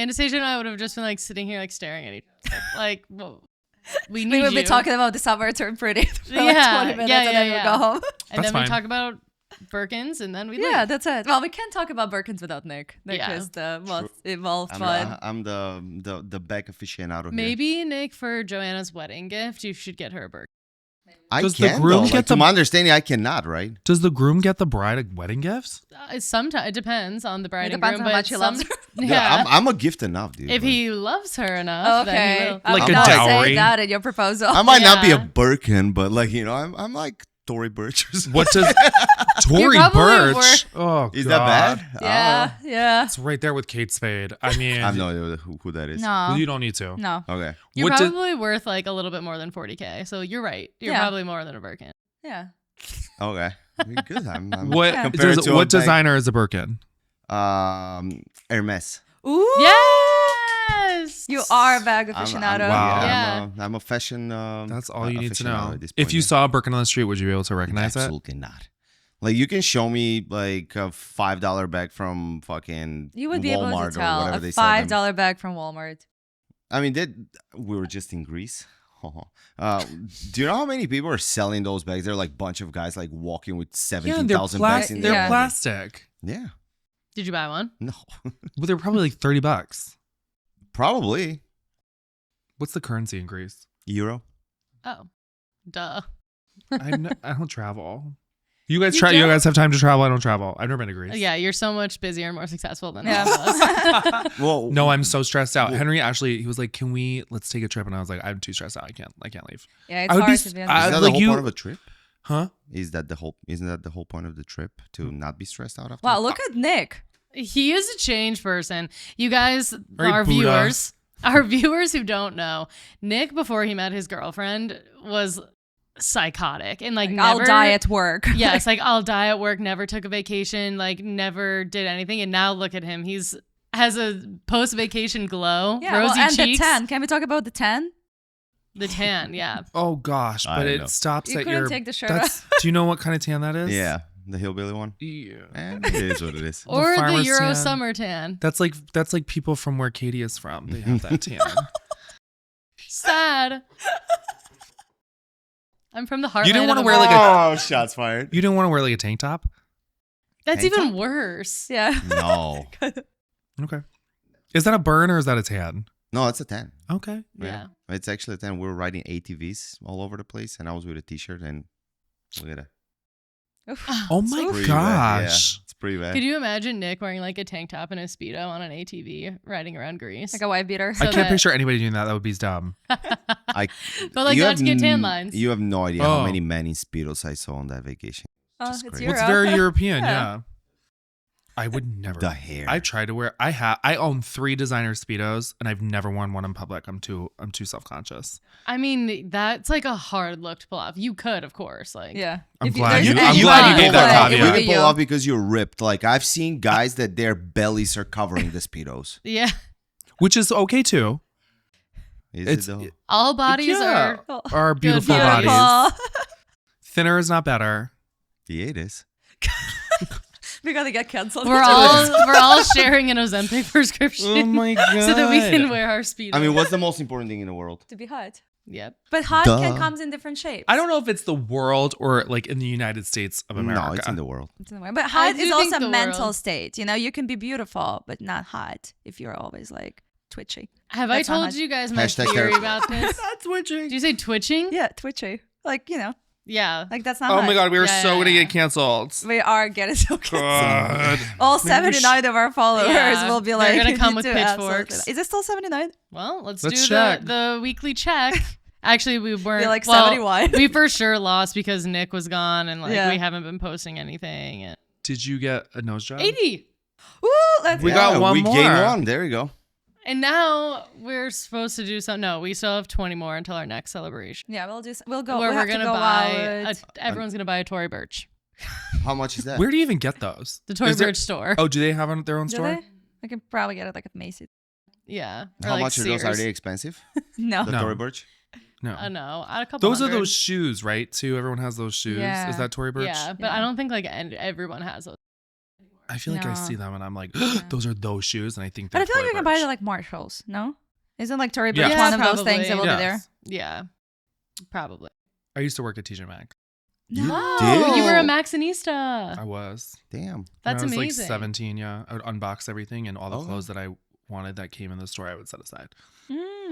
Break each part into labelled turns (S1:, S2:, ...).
S1: Anastasia and I would have just been like sitting here like staring at each other. Like, well, we
S2: We would
S1: you.
S2: be talking about the summer turn pretty for like
S1: Yeah,
S2: 20 minutes
S1: yeah,
S2: and then
S1: yeah,
S2: we go home.
S1: And
S3: That's
S1: then we
S3: fine.
S1: talk about Birkins and then we
S2: Yeah,
S1: leave.
S2: that's it. Well, we can't talk about Birkins without Nick. Nick
S1: Yeah.
S2: is the most involved
S4: I'm,
S2: one.
S4: I'm the back aficionado here.
S1: Maybe, Nick, for Joanna's wedding gift, you should get her a Birkin.
S4: I
S3: Does the
S4: can,
S3: groom
S4: though.
S3: get
S4: Like, to
S3: the-
S4: my understanding, I cannot, right?
S3: Does the groom get the bride a wedding gifts?
S1: Sometimes it depends on the bride
S2: It
S1: and
S2: depends
S1: groom,
S2: on how
S1: but
S2: much he loves her.
S1: Yeah,
S4: I'm a gift enough, dude.
S1: if
S4: but
S1: he loves her enough, then he
S2: Okay.
S1: will.
S2: I
S3: Like
S2: would
S3: a
S2: not
S3: dowry?
S2: say that in your proposal.
S4: I might not be a
S1: Yeah.
S4: Birkin, but like I'm like Tory Burch or something.
S3: What does Tory
S1: probably
S3: Burch? Oh,
S4: Is
S3: God.
S4: that bad?
S2: yeah, yeah.
S3: It's right there with Kate Spade. I mean,
S4: I have no idea who that is.
S2: No.
S3: you don't need to.
S2: No.
S4: Okay.
S1: You're
S3: What does-
S1: probably worth like a little bit more than 40K. So you're right. You're
S2: Yeah.
S1: probably more than a Birkin.
S2: Yeah.
S4: Okay. Good. I'm
S3: What
S4: compared
S3: does,
S4: to
S3: what
S4: a bag-
S3: designer is a Birkin?
S4: Hermes.
S2: Ooh.
S1: Yes.
S2: You are a bag
S4: I'm-
S2: aficionado.
S3: Wow.
S1: Yeah.
S4: I'm a fashion.
S3: That's all you need to
S4: aficionado
S3: know.
S4: at this
S3: If
S4: point,
S3: you
S4: yeah.
S3: saw a Birkin on the street, would you be able to recognize it?
S4: Absolutely not. Like you can show me like a $5 bag from fucking
S2: You would be
S4: Walmart
S2: able to tell
S4: or whatever
S2: a
S4: they sell them.
S2: $5 bag from Walmart.
S4: I mean, we were just in Greece. Do you know how many people are selling those bags? They're like a bunch of guys like walking with
S3: Yeah,
S4: 17,000 bags in
S3: they're
S4: their
S3: plastic.
S4: Yeah.
S1: Did you buy one?
S4: No.
S3: Well, they're probably like $30.
S4: Probably.
S3: What's the currency in Greece?
S4: Euro.
S1: Oh, duh.
S3: I don't travel. You guys
S1: You
S3: try. You
S1: don't?
S3: guys have time to travel. I don't travel. I've never been to Greece.
S1: Yeah, you're so much busier and more successful than
S2: Yeah.
S1: all of us.
S4: Well,
S3: No, I'm so stressed out.
S4: Well-
S3: Henry actually, he was like, let's take a trip?" And I was like, "I'm too stressed out. I can't leave."
S2: Yeah, it's
S3: I would
S2: hard
S3: be-
S2: to be
S4: Is
S2: honest.
S4: that
S3: like
S4: the whole
S3: you-
S4: point of a trip?
S3: Huh?
S4: Isn't that the whole point of the trip to not be stressed out after?
S2: Wow, look at Nick.
S1: He is a changed person. You guys,
S3: Very
S1: our
S3: Buddha.
S1: viewers who don't know, Nick, before he met his girlfriend, was psychotic and like
S2: I'll
S1: never
S2: die at work.
S1: Yes, like I'll die at work, never took a vacation, like never did anything. And now look at him. Has a post-vacation glow,
S2: Yeah,
S1: rosy
S2: well, and
S1: cheeks.
S2: the 10. Can we talk about the 10?
S1: The tan, yeah.
S3: Oh gosh,
S4: I
S3: but
S4: don't
S3: it
S4: know.
S3: stops
S2: You
S3: at
S2: couldn't
S3: your.
S2: take the shirt
S3: that's, do you know what kind of tan that is?
S4: Yeah, the hillbilly one.
S3: Yeah.
S4: And it is what it is.
S1: Or the
S3: farmer's
S1: Euro
S3: tan.
S1: summer tan.
S3: That's like people from where Katie is from. They have that tan.
S1: Sad. I'm from the heartland.
S3: You didn't want to
S1: of
S3: wear like a.
S4: Oh, shots fired.
S3: You didn't want to wear like a tank top.
S1: That's
S4: Tank
S1: even
S4: top?
S1: worse.
S2: Yeah.
S4: No.
S3: Okay. Is that a burn or is that a tan?
S4: No, it's a 10.
S3: Okay.
S1: Yeah.
S4: It's actually a 10. We were riding ATVs all over the place, and I was with a t-shirt, and look at that.
S2: Oof.
S3: Oh my
S4: Pretty bad.
S3: gosh.
S4: Yeah, it's pretty bad.
S1: Could you imagine Nick wearing like a tank top and a Speedo on an ATV riding around Greece?
S2: Like a wife beater.
S1: So
S3: I can't
S1: that-
S3: picture anybody doing that. That would be dumb.
S4: I,
S1: But like
S4: you
S1: not
S4: have
S1: to get tan
S4: n-
S1: lines.
S4: You have no idea
S3: Oh.
S4: how many men in Speedos I saw on that vacation.
S2: Oh,
S4: Just
S2: it's
S4: crazy.
S3: Well, it's
S2: Euro.
S3: very European.
S2: Yeah.
S3: Yeah. I would never.
S4: The hair.
S3: I tried to wear. I own 3 designer speedos, and I've never worn one in public. I'm too self conscious.
S1: I mean, that's like a hard look to pull off. You could, of course. Like,
S2: Yeah.
S3: I'm
S2: If
S3: glad
S2: there's
S3: you-
S2: any
S3: I'm
S2: way
S3: glad you
S2: to
S3: gave
S2: pull
S3: that
S2: it, it
S3: caveat.
S2: would
S4: You
S2: be
S4: can pull
S2: you.
S4: off because you're ripped. Like I've seen guys that their bellies are covering the Speedos.
S1: yeah.
S3: Which is okay too.
S4: Is
S3: It's-
S4: it though?
S1: All bodies
S3: Yeah.
S1: are.
S3: Our beautiful
S1: bodies.
S3: bodies. Thinner is not better.
S4: Yeah, it is.
S2: We're gonna get canceled.
S1: We're all sharing an Ozempic prescription.
S3: Oh my god.
S1: So that we can wear our Speedo.
S4: I mean, what's the most important thing in the world?
S2: to be hot.
S1: Yep.
S2: But hot
S4: Duh.
S2: comes in different shapes.
S3: I don't know if it's the world or like in the United States of America.
S4: No, it's in the world.
S2: It's in the way. But
S1: I
S2: hot
S1: do
S2: is
S1: think
S2: also
S1: the
S2: a mental
S1: world-
S2: state. You know, you can be beautiful, but not hot if you're always like twitchy.
S1: Have
S2: That's
S1: I
S2: not
S1: told
S2: much.
S1: you guys my
S4: Hashtag
S1: theory
S4: therapy.
S1: about this?
S3: That's twitching.
S1: Did you say twitching?
S2: Yeah, twitchy. Like, you know,
S1: Yeah.
S2: like that's not
S3: Oh
S2: hot.
S3: my god, we are
S1: Yeah,
S3: so
S1: yeah,
S3: gonna
S1: yeah.
S3: get canceled.
S2: We are getting so canceled.
S3: God.
S2: All
S3: Maybe we
S2: 79 of our followers
S1: Yeah,
S2: will be
S1: they're
S2: like,
S1: gonna come
S2: "You
S1: with
S2: do absolutely
S1: pitchforks."
S2: not." Is it still 79?
S1: Well, let's
S3: Let's
S1: do
S3: check.
S1: the weekly check. Actually, we weren't.
S2: Be like
S1: well,
S2: 71.
S1: We for sure lost because Nick was gone and like
S2: Yeah.
S1: we haven't been posting anything. And
S3: Did you get a nose job?
S1: 80.
S2: Ooh, let's
S3: We
S2: go.
S3: got one
S4: we
S3: more.
S4: gained one. There you go.
S1: And now we're supposed to do something. No, we still have 20 more until our next celebration.
S2: Yeah, we'll go.
S1: Where
S2: we
S1: we're
S2: have to
S1: gonna
S2: go
S1: buy.
S2: out.
S1: Everyone's gonna buy a Tory Burch.
S4: How much is that?
S3: Where do you even get those?
S1: The Tory
S3: Is there-
S1: Burch store.
S3: Oh, do they have their own
S2: Do
S3: store?
S2: they? I can probably get it like at Macy's.
S1: Yeah. Or
S4: How
S1: like
S4: much are those? Are
S1: Sears.
S4: they expensive?
S2: No.
S4: The
S3: No.
S4: Tory Burch?
S3: No.
S1: No, a couple.
S3: Those are
S1: hundred.
S3: those shoes, right? Too. Everyone has those shoes.
S2: Yeah.
S3: Is that Tory Burch?
S1: Yeah, but
S2: Yeah.
S1: I don't think like everyone has those.
S3: I feel like I
S2: No.
S3: see them and I'm like, those are those shoes, and I think.
S2: But
S3: they're
S2: I feel like
S3: Tory
S2: you can buy
S3: Burch.
S2: it like Marshalls. No, isn't like Tory
S3: Yeah.
S2: Burch
S1: Yeah,
S2: one of those things that will
S1: probably.
S2: be
S3: Yes.
S2: there?
S1: Yeah, probably.
S3: I used to work at TJ Maxx.
S4: You
S2: No.
S4: did?
S1: You were a Maxinista.
S3: I was.
S4: Damn.
S1: That's
S3: when I was
S1: amazing.
S3: like 17, yeah. I would unbox everything, and all the
S4: Oh.
S3: clothes that I wanted that came in the store, I would set aside.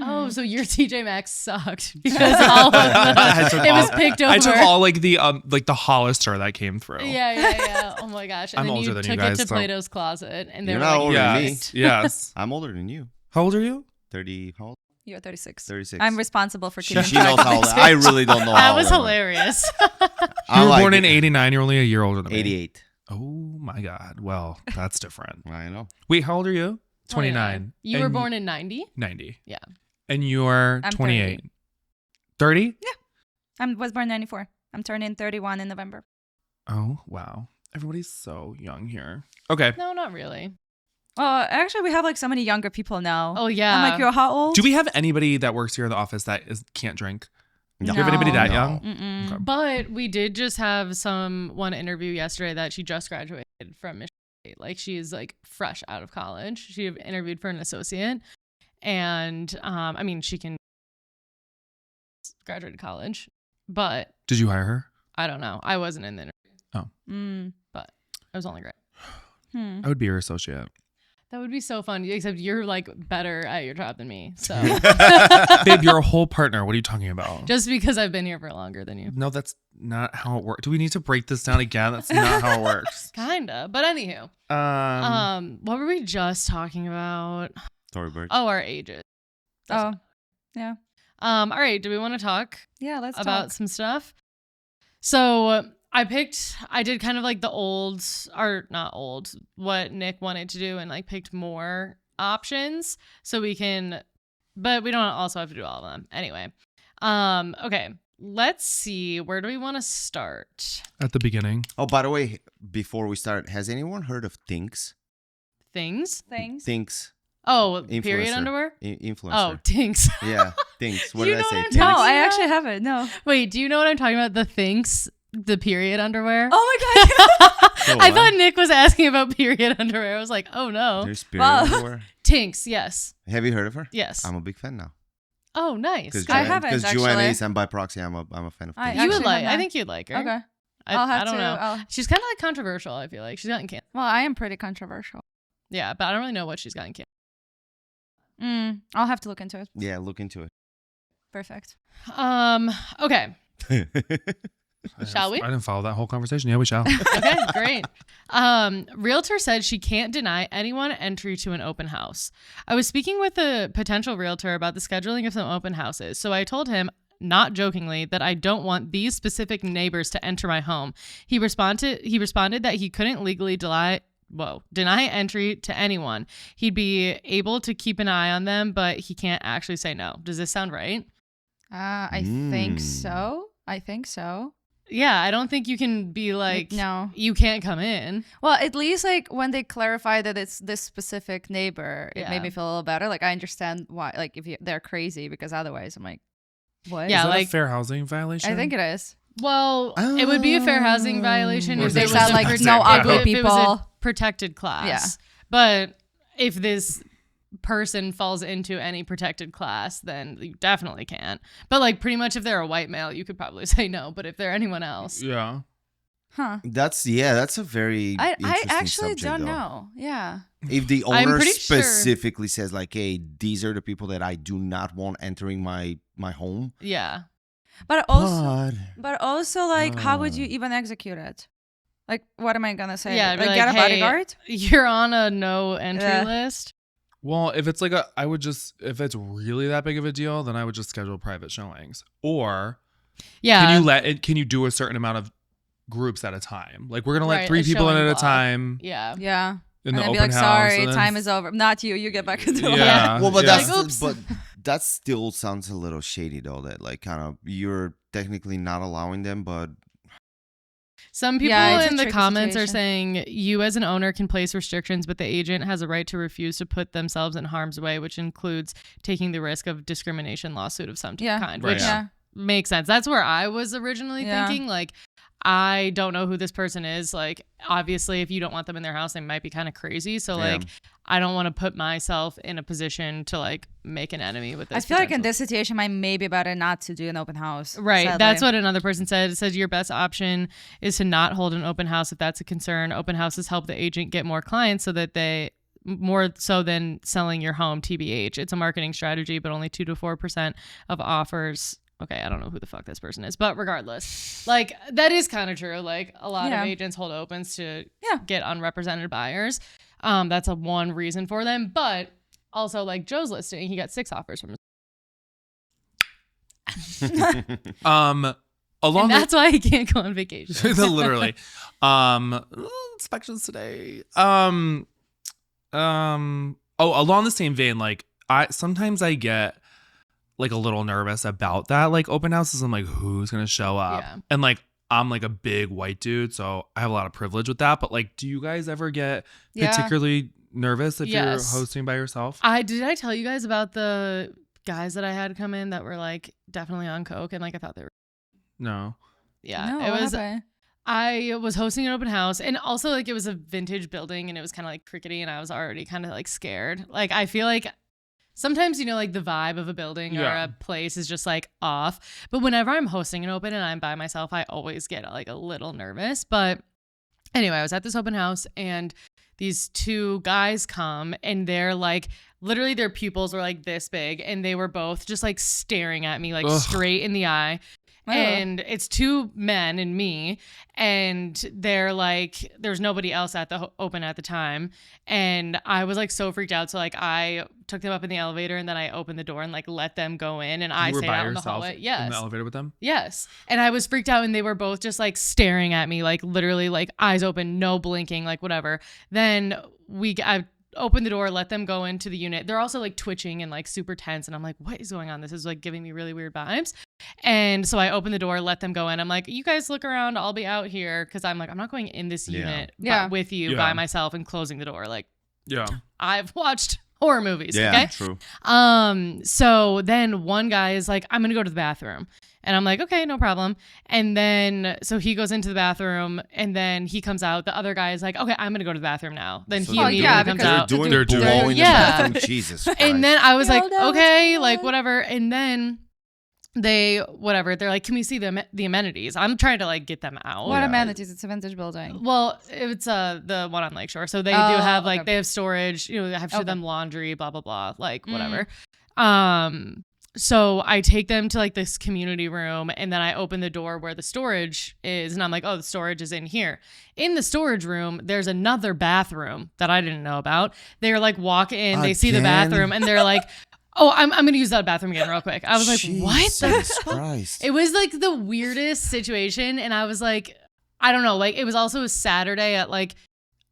S1: Oh, so your TJ Maxx sucked because all of
S3: I took
S1: it was
S3: all-
S1: picked over.
S3: I took all like the Hollister that came through.
S1: Yeah. Oh my gosh. And
S3: I'm
S1: then
S3: older
S1: you
S3: than
S1: took
S3: you guys,
S1: it to
S3: so-
S1: Plato's closet, and they
S4: You're
S1: were
S4: not
S1: like,
S4: older than me.
S3: Yes. Yes.
S4: I'm older than you.
S3: How old are you?
S4: 30. How old?
S2: You're 36.
S4: 36.
S2: I'm responsible for
S4: She
S2: keeping
S4: knows
S2: track of
S4: how old.
S2: this.
S4: I really don't know.
S1: that
S4: how
S1: was
S4: old I am.
S1: hilarious.
S3: You
S4: I'm
S3: were
S4: like
S3: born in 89. You're only a year older than me.
S4: 88.
S3: Oh my God. Well, that's different.
S4: I know.
S3: Wait, how old are you? 29.
S1: You were
S3: And
S1: born in 90?
S3: 90.
S1: Yeah.
S3: And you're
S2: I'm
S3: 28. 30?
S2: I was born 94. I'm turning 31 in November.
S3: Oh, wow. Everybody's so young here. Okay.
S1: No, not really.
S2: Well, actually, we have like so many younger people now.
S1: Oh, yeah.
S2: I'm like, you're how old?
S3: Do we have anybody that works here in the office that can't drink?
S4: No.
S3: Do you have anybody that
S4: No.
S3: young?
S2: Mm-mm.
S3: Okay.
S1: But we did just have someone interview yesterday that she just graduated from Michigan State. Like, she's like fresh out of college. She interviewed for an associate. And I mean, she can graduate college, but
S3: Did you hire her?
S1: I don't know. I wasn't in the interview.
S2: Mm.
S1: It was only great.
S2: Hmm.
S3: I would be her associate.
S1: That would be so fun. Except you're like better at your job than me. So
S3: Babe, you're a whole partner. What are you talking about?
S1: just because I've been here for longer than you.
S3: No, that's not how it works. Do we need to break this down again? That's not how it works.
S1: Kinda. But anywho. What were we just talking about?
S4: Tory Burch.
S1: Oh, our ages.
S2: Oh, yeah.
S1: All right. Do we want to talk
S2: Yeah, let's
S1: about
S2: talk.
S1: some stuff? So I did kind of like what Nick wanted to do, and like picked more options so we can, but we don't also have to do all of them. Anyway. Okay. Let's see. Where do we want to start?
S3: At the beginning.
S4: Oh, by the way, before we start, has anyone heard of Thinks?
S1: Things?
S2: Things.
S4: Thinks.
S1: Oh, period
S4: Influencer.
S1: underwear? Oh,
S4: Influencer.
S1: Tinks.
S4: Yeah, Thinks. What
S1: You
S4: did I
S1: know
S4: say?
S1: what I'm
S4: Tinks?
S2: No,
S1: talking
S2: I
S1: about?
S2: actually haven't. No.
S1: Wait, do you know what I'm talking about? The Thinks, the period underwear?
S2: Oh my god.
S4: So
S1: I
S4: what?
S1: thought Nick was asking about period underwear. I was like, oh no.
S4: There's Spirit
S2: Well-
S4: underwear.
S1: Tinks, yes.
S4: Have you heard of her?
S1: Yes.
S4: I'm a big fan now.
S1: Oh, nice.
S2: I haven't,
S4: Because Joanna
S2: actually.
S4: is, and by proxy, I'm a fan of
S2: I
S4: Thinks.
S1: You would
S2: actually
S1: like.
S2: have
S1: I
S2: not.
S1: think you'd like her.
S2: Okay.
S1: I
S2: I'll have
S1: don't
S2: to.
S1: know. She's kind of like controversial. I feel like she's gotten canceled.
S2: Well, I am pretty controversial.
S1: Yeah, but I don't really know what she's gotten canceled.
S2: I'll have to look into it.
S4: Yeah, look into
S2: Perfect.
S1: Okay.
S4: it.
S1: Shall we?
S3: I didn't follow that whole conversation. Yeah, we shall.
S1: Okay, great. Realtor said she can't deny anyone entry to an open house. I was speaking with a potential realtor about the scheduling of some open houses, so I told him, not jokingly, that I don't want these specific neighbors to enter my home. He responded that he couldn't legally deny entry to anyone. He'd be able to keep an eye on them, but he can't actually say no. Does this sound right?
S2: I think so. I think so.
S1: Yeah, I don't think you can be like,
S2: No.
S1: you can't come in.
S2: Well, at least like when they clarify that it's this specific neighbor, it
S1: Yeah.
S2: made me feel a little better. Like I understand why, like if they're crazy, because otherwise I'm like, what?
S1: Yeah,
S3: Is that
S1: like-
S3: a fair housing violation?
S2: I think it is.
S1: Well, it would be a fair housing violation
S3: Or
S1: if
S3: is
S1: it
S3: it
S1: was
S3: just
S1: a
S3: like
S1: protected-
S3: no ugly
S1: if it was a
S2: people?
S1: protected class.
S2: Yeah.
S1: But if this person falls into any protected class, then you definitely can't. But like pretty much if they're a white male, you could probably say no. But if they're anyone else,
S3: Yeah.
S2: Huh.
S4: That's a very
S2: I
S4: interesting
S2: actually
S4: subject,
S2: don't
S4: though.
S2: know. Yeah.
S4: If the
S1: I'm
S4: owner
S1: pretty sure-
S4: specifically says like, "Hey, these are the people that I do not want entering my home,"
S1: yeah.
S2: But also like how would you even execute it? Like what am I gonna say?
S1: Yeah, I'd be
S2: like
S1: like,
S2: get a
S1: "Hey,
S2: bodyguard?
S1: You're on a no entry
S2: Yeah.
S1: list.
S3: Well, if it's if it's really that big of a deal, then I would just schedule private showings. Or
S1: Yeah.
S3: can you do a certain amount of groups at a time? Like we're gonna let
S1: Right,
S3: 3
S1: a
S3: people in
S1: showing
S3: at a
S1: block.
S3: time
S1: Yeah.
S2: Yeah.
S3: in
S2: And
S3: the
S2: then
S3: open
S2: be like,
S3: house.
S2: sorry,
S3: and then-
S2: time is over. Not you. You get back into the
S3: Yeah.
S4: well, but
S3: yeah.
S4: that's
S1: Like, oops.
S4: but that still sounds a little shady though. That like kind of you're technically not allowing them, but
S1: Some people
S2: Yeah, it's a
S1: in the
S2: tricky
S1: comments are
S2: situation.
S1: saying you as an owner can place restrictions, but the agent has a right to refuse to put themselves in harm's way, which includes taking the risk of discrimination lawsuit of some
S2: Yeah.
S1: kind,
S3: Right.
S1: which
S2: Yeah.
S1: makes sense. That's where I was originally
S2: Yeah.
S1: thinking. Like, I don't know who this person is. Like, obviously, if you don't want them in their house, they might be kind of crazy. So, like, I don't want to put myself in a position to, like, make an enemy with this.
S2: I feel like in this situation, might maybe better not to do an open house.
S1: Right.
S2: Sadly.
S1: That's what another person said. It says your best option is to not hold an open house if that's a concern. Open houses help the agent get more clients so that they more so than selling your home, TBH. It's a marketing strategy, but only 2 to 4% of offers. Okay, I don't know who the fuck this person is, but regardless, like, that is kind of true. Like, a lot of agents hold opens to get unrepresented buyers. That's a one reason for them, but also, like, Joe's listing, he got 6 offers from
S3: Along
S1: that's why he can't go on vacation.
S3: Literally. Inspections today. Along the same vein, like, sometimes I get like a little nervous about that, like, open houses. I'm like, who's gonna show up?
S1: Yeah.
S3: And like, I'm like a big white dude, so I have a lot of privilege with that. But like, do you guys ever get particularly nervous if you're hosting by yourself?
S1: Did I tell you guys about the guys that I had come in that were like definitely on coke, and like I thought they were?
S3: No.
S1: Yeah,
S2: No,
S1: it was.
S2: happened?
S1: I was hosting an open house, and also, like, it was a vintage building, and it was kind of like crickety, and I was already kind of like scared. Like, I feel like sometimes, you know, like, the vibe of a building or a place is just like off. But whenever I'm hosting an open and I'm by myself, I always get like a little nervous. But anyway, I was at this open house, and these 2 guys come, and they're like, literally their pupils were like this big, and they were both just like staring at me like straight in the eye. And it's 2 men and me, and they're like, there's nobody else at the open at the time, and I was like so freaked out. So like, I took them up in the elevator, and then I opened the door and like let them go in, and I stayed out in the hallway. Yes,
S3: in the elevator with them.
S1: Yes, and I was freaked out, and they were both just like staring at me, like literally like eyes open, no blinking, like whatever. Then I opened the door, let them go into the unit. They're also like twitching and like super tense, and I'm like, what is going on? This is like giving me really weird vibes. And so I opened the door, let them go in. I'm like, you guys look around, I'll be out here, because I'm like, I'm not going in this unit with you by myself and closing the door. Like, I've watched horror movies. Okay,
S4: true.
S1: So then one guy is like, I'm gonna go to the bathroom. And I'm like, okay, no problem. And then, so he goes into the bathroom, and then he comes out. The other guy is like, okay, I'm going to go to the bathroom now. Then
S4: So
S1: he immediately comes out.
S3: They're doing
S4: blow in the bathroom. Jesus Christ.
S1: And then I was like, okay, like whatever. And then they're like, can we see the amenities? I'm trying to like get them out.
S2: What amenities? It's a vintage building.
S1: Well, it's the one on Lakeshore. So they do have like, they have storage, you know, they have to show them laundry, blah, blah, blah, like whatever. So I take them to like this community room, and then I open the door where the storage is, and I'm like, oh, the storage is in here. In the storage room, there's another bathroom that I didn't know about. They're like, walk in, they see the bathroom, and they're like, oh, I'm going to use that bathroom again real quick. I was like, what?
S4: Jesus Christ.
S1: It was like the weirdest situation, and I was like, I don't know, like, it was also a Saturday at like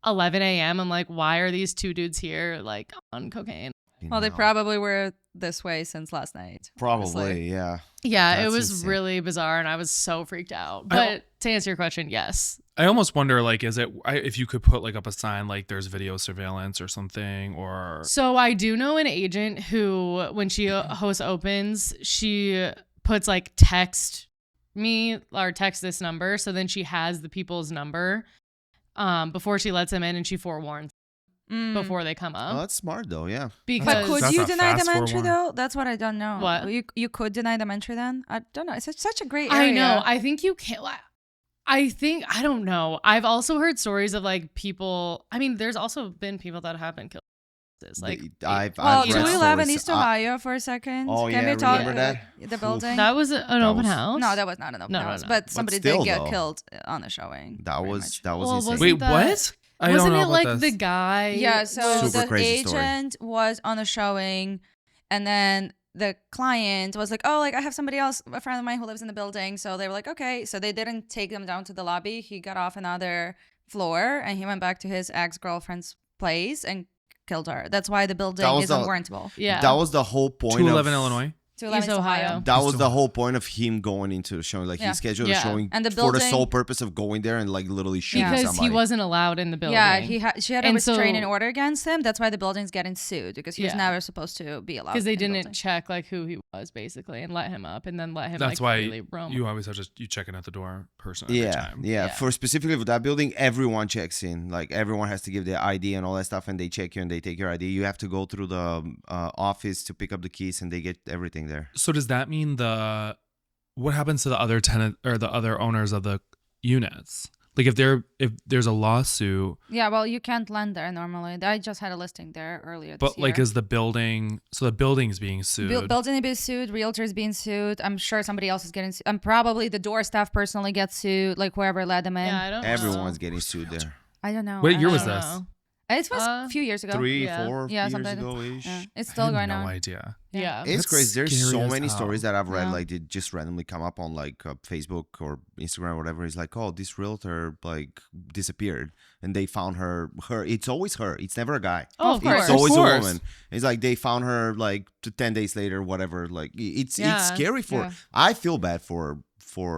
S1: 11 a.m. I'm like, why are these 2 dudes here like on cocaine?
S2: Well, they probably were this way since last night.
S4: Probably, yeah.
S1: Yeah,
S4: That's
S1: it was
S4: insane.
S1: Really bizarre, and I was so freaked out. But to answer your question, yes.
S3: I almost wonder, like, if you could put like up a sign like there's video surveillance or something, or.
S1: So I do know an agent who, when she hosts opens, she puts like text me or text this number. So then she has the people's number before she lets them in, and she forewarns before they come up.
S4: Oh, that's smart though, yeah.
S1: Because
S2: But could
S3: That's
S2: you
S3: a
S2: deny them
S3: fast
S2: entry
S3: forewarn.
S2: though? That's what I don't know.
S1: What?
S2: You could deny them entry then? I don't know. It's such a great area.
S1: I know. I think you can't. I don't know. I've also heard stories of like people. I mean, there's also been people that have been killed. Like,
S4: I've
S2: Well,
S4: read
S2: 211
S4: stories.
S2: East Ohio for a second.
S4: Oh,
S2: Can
S4: yeah,
S2: we talk
S4: remember that?
S2: the building?
S1: that was an open house.
S2: No, that was not an open house.
S1: No.
S2: But somebody
S4: still,
S2: did get
S4: though.
S2: killed on the showing.
S4: That
S2: pretty
S4: was
S2: much.
S1: Well,
S4: insane.
S1: wasn't
S3: Wait,
S1: that-
S3: what? I don't
S1: Wasn't
S3: know
S1: it
S3: about
S1: like
S3: this.
S1: the guy?
S2: Yeah, so
S4: Super
S2: the
S4: crazy story.
S2: agent was on a showing, and then the client was like, oh, like I have somebody else, a friend of mine who lives in the building. So they were like, okay. So they didn't take them down to the lobby. He got off another floor, and he went back to his ex-girlfriend's place and killed her. That's why the building is unwarrantable.
S1: Yeah.
S4: That was the whole point.
S3: 211 Illinois.
S2: 211
S1: East Ohio.
S4: That was the whole point of him going into the showing. Like he scheduled a showing
S2: and the
S4: for the
S2: building,
S4: sole purpose of going there and like literally shooting
S1: because
S4: somebody.
S1: he wasn't allowed in the building.
S2: Yeah, she had a
S1: And
S2: restraining
S1: so-
S2: order against him. That's why the building's getting sued, because he was
S1: Yeah.
S2: never supposed to be allowed.
S1: because they
S2: in the
S1: didn't
S2: building.
S1: check like who he was basically and let him up and then let him
S3: That's
S1: like
S3: why
S1: freely roam.
S3: you always have to you check in at the door person every
S4: Yeah,
S3: time.
S4: yeah. For specifically with that building, everyone checks in. Like everyone has to give their ID and all that stuff, and they check you and they take your ID. You have to go through the office to pick up the keys, and they get everything there.
S3: So does that mean what happens to the other tenant or the other owners of the units? Like if there's a lawsuit,
S2: Yeah, well, you can't lend there normally. I just had a listing there earlier.
S3: but
S2: this
S3: like
S2: year.
S3: is the building's being sued?
S2: Building being sued, realtors being sued. I'm sure somebody else is getting sued. And probably the door staff personally gets sued, like whoever let them in.
S1: Yeah, I don't know.
S4: Everyone's getting sued there.
S2: I don't know.
S3: What year
S2: I
S3: was
S2: don't
S3: this?
S1: know.
S2: It was a few years ago.
S4: 3,
S1: Yeah.
S4: 4
S2: Yeah,
S4: years
S2: something
S4: ago ish.
S2: Yeah, it's
S3: I
S2: still
S3: had
S2: going
S3: no
S2: on.
S3: idea.
S1: Yeah.
S4: It's
S3: That's
S4: crazy. There's
S3: scary
S4: so
S3: as
S4: many
S3: hell.
S4: stories that I've read,
S2: Yeah.
S4: like they just randomly come up on like Facebook or Instagram or whatever. It's like, oh, this realtor like disappeared, and they found her. It's always her. It's never a guy.
S1: Oh, of course.
S4: It's always
S3: Of
S4: a
S3: course.
S4: woman. It's like they found her like 10 days later, whatever. Like it's
S1: Yeah.
S4: scary for.
S2: Yeah.
S4: I feel bad for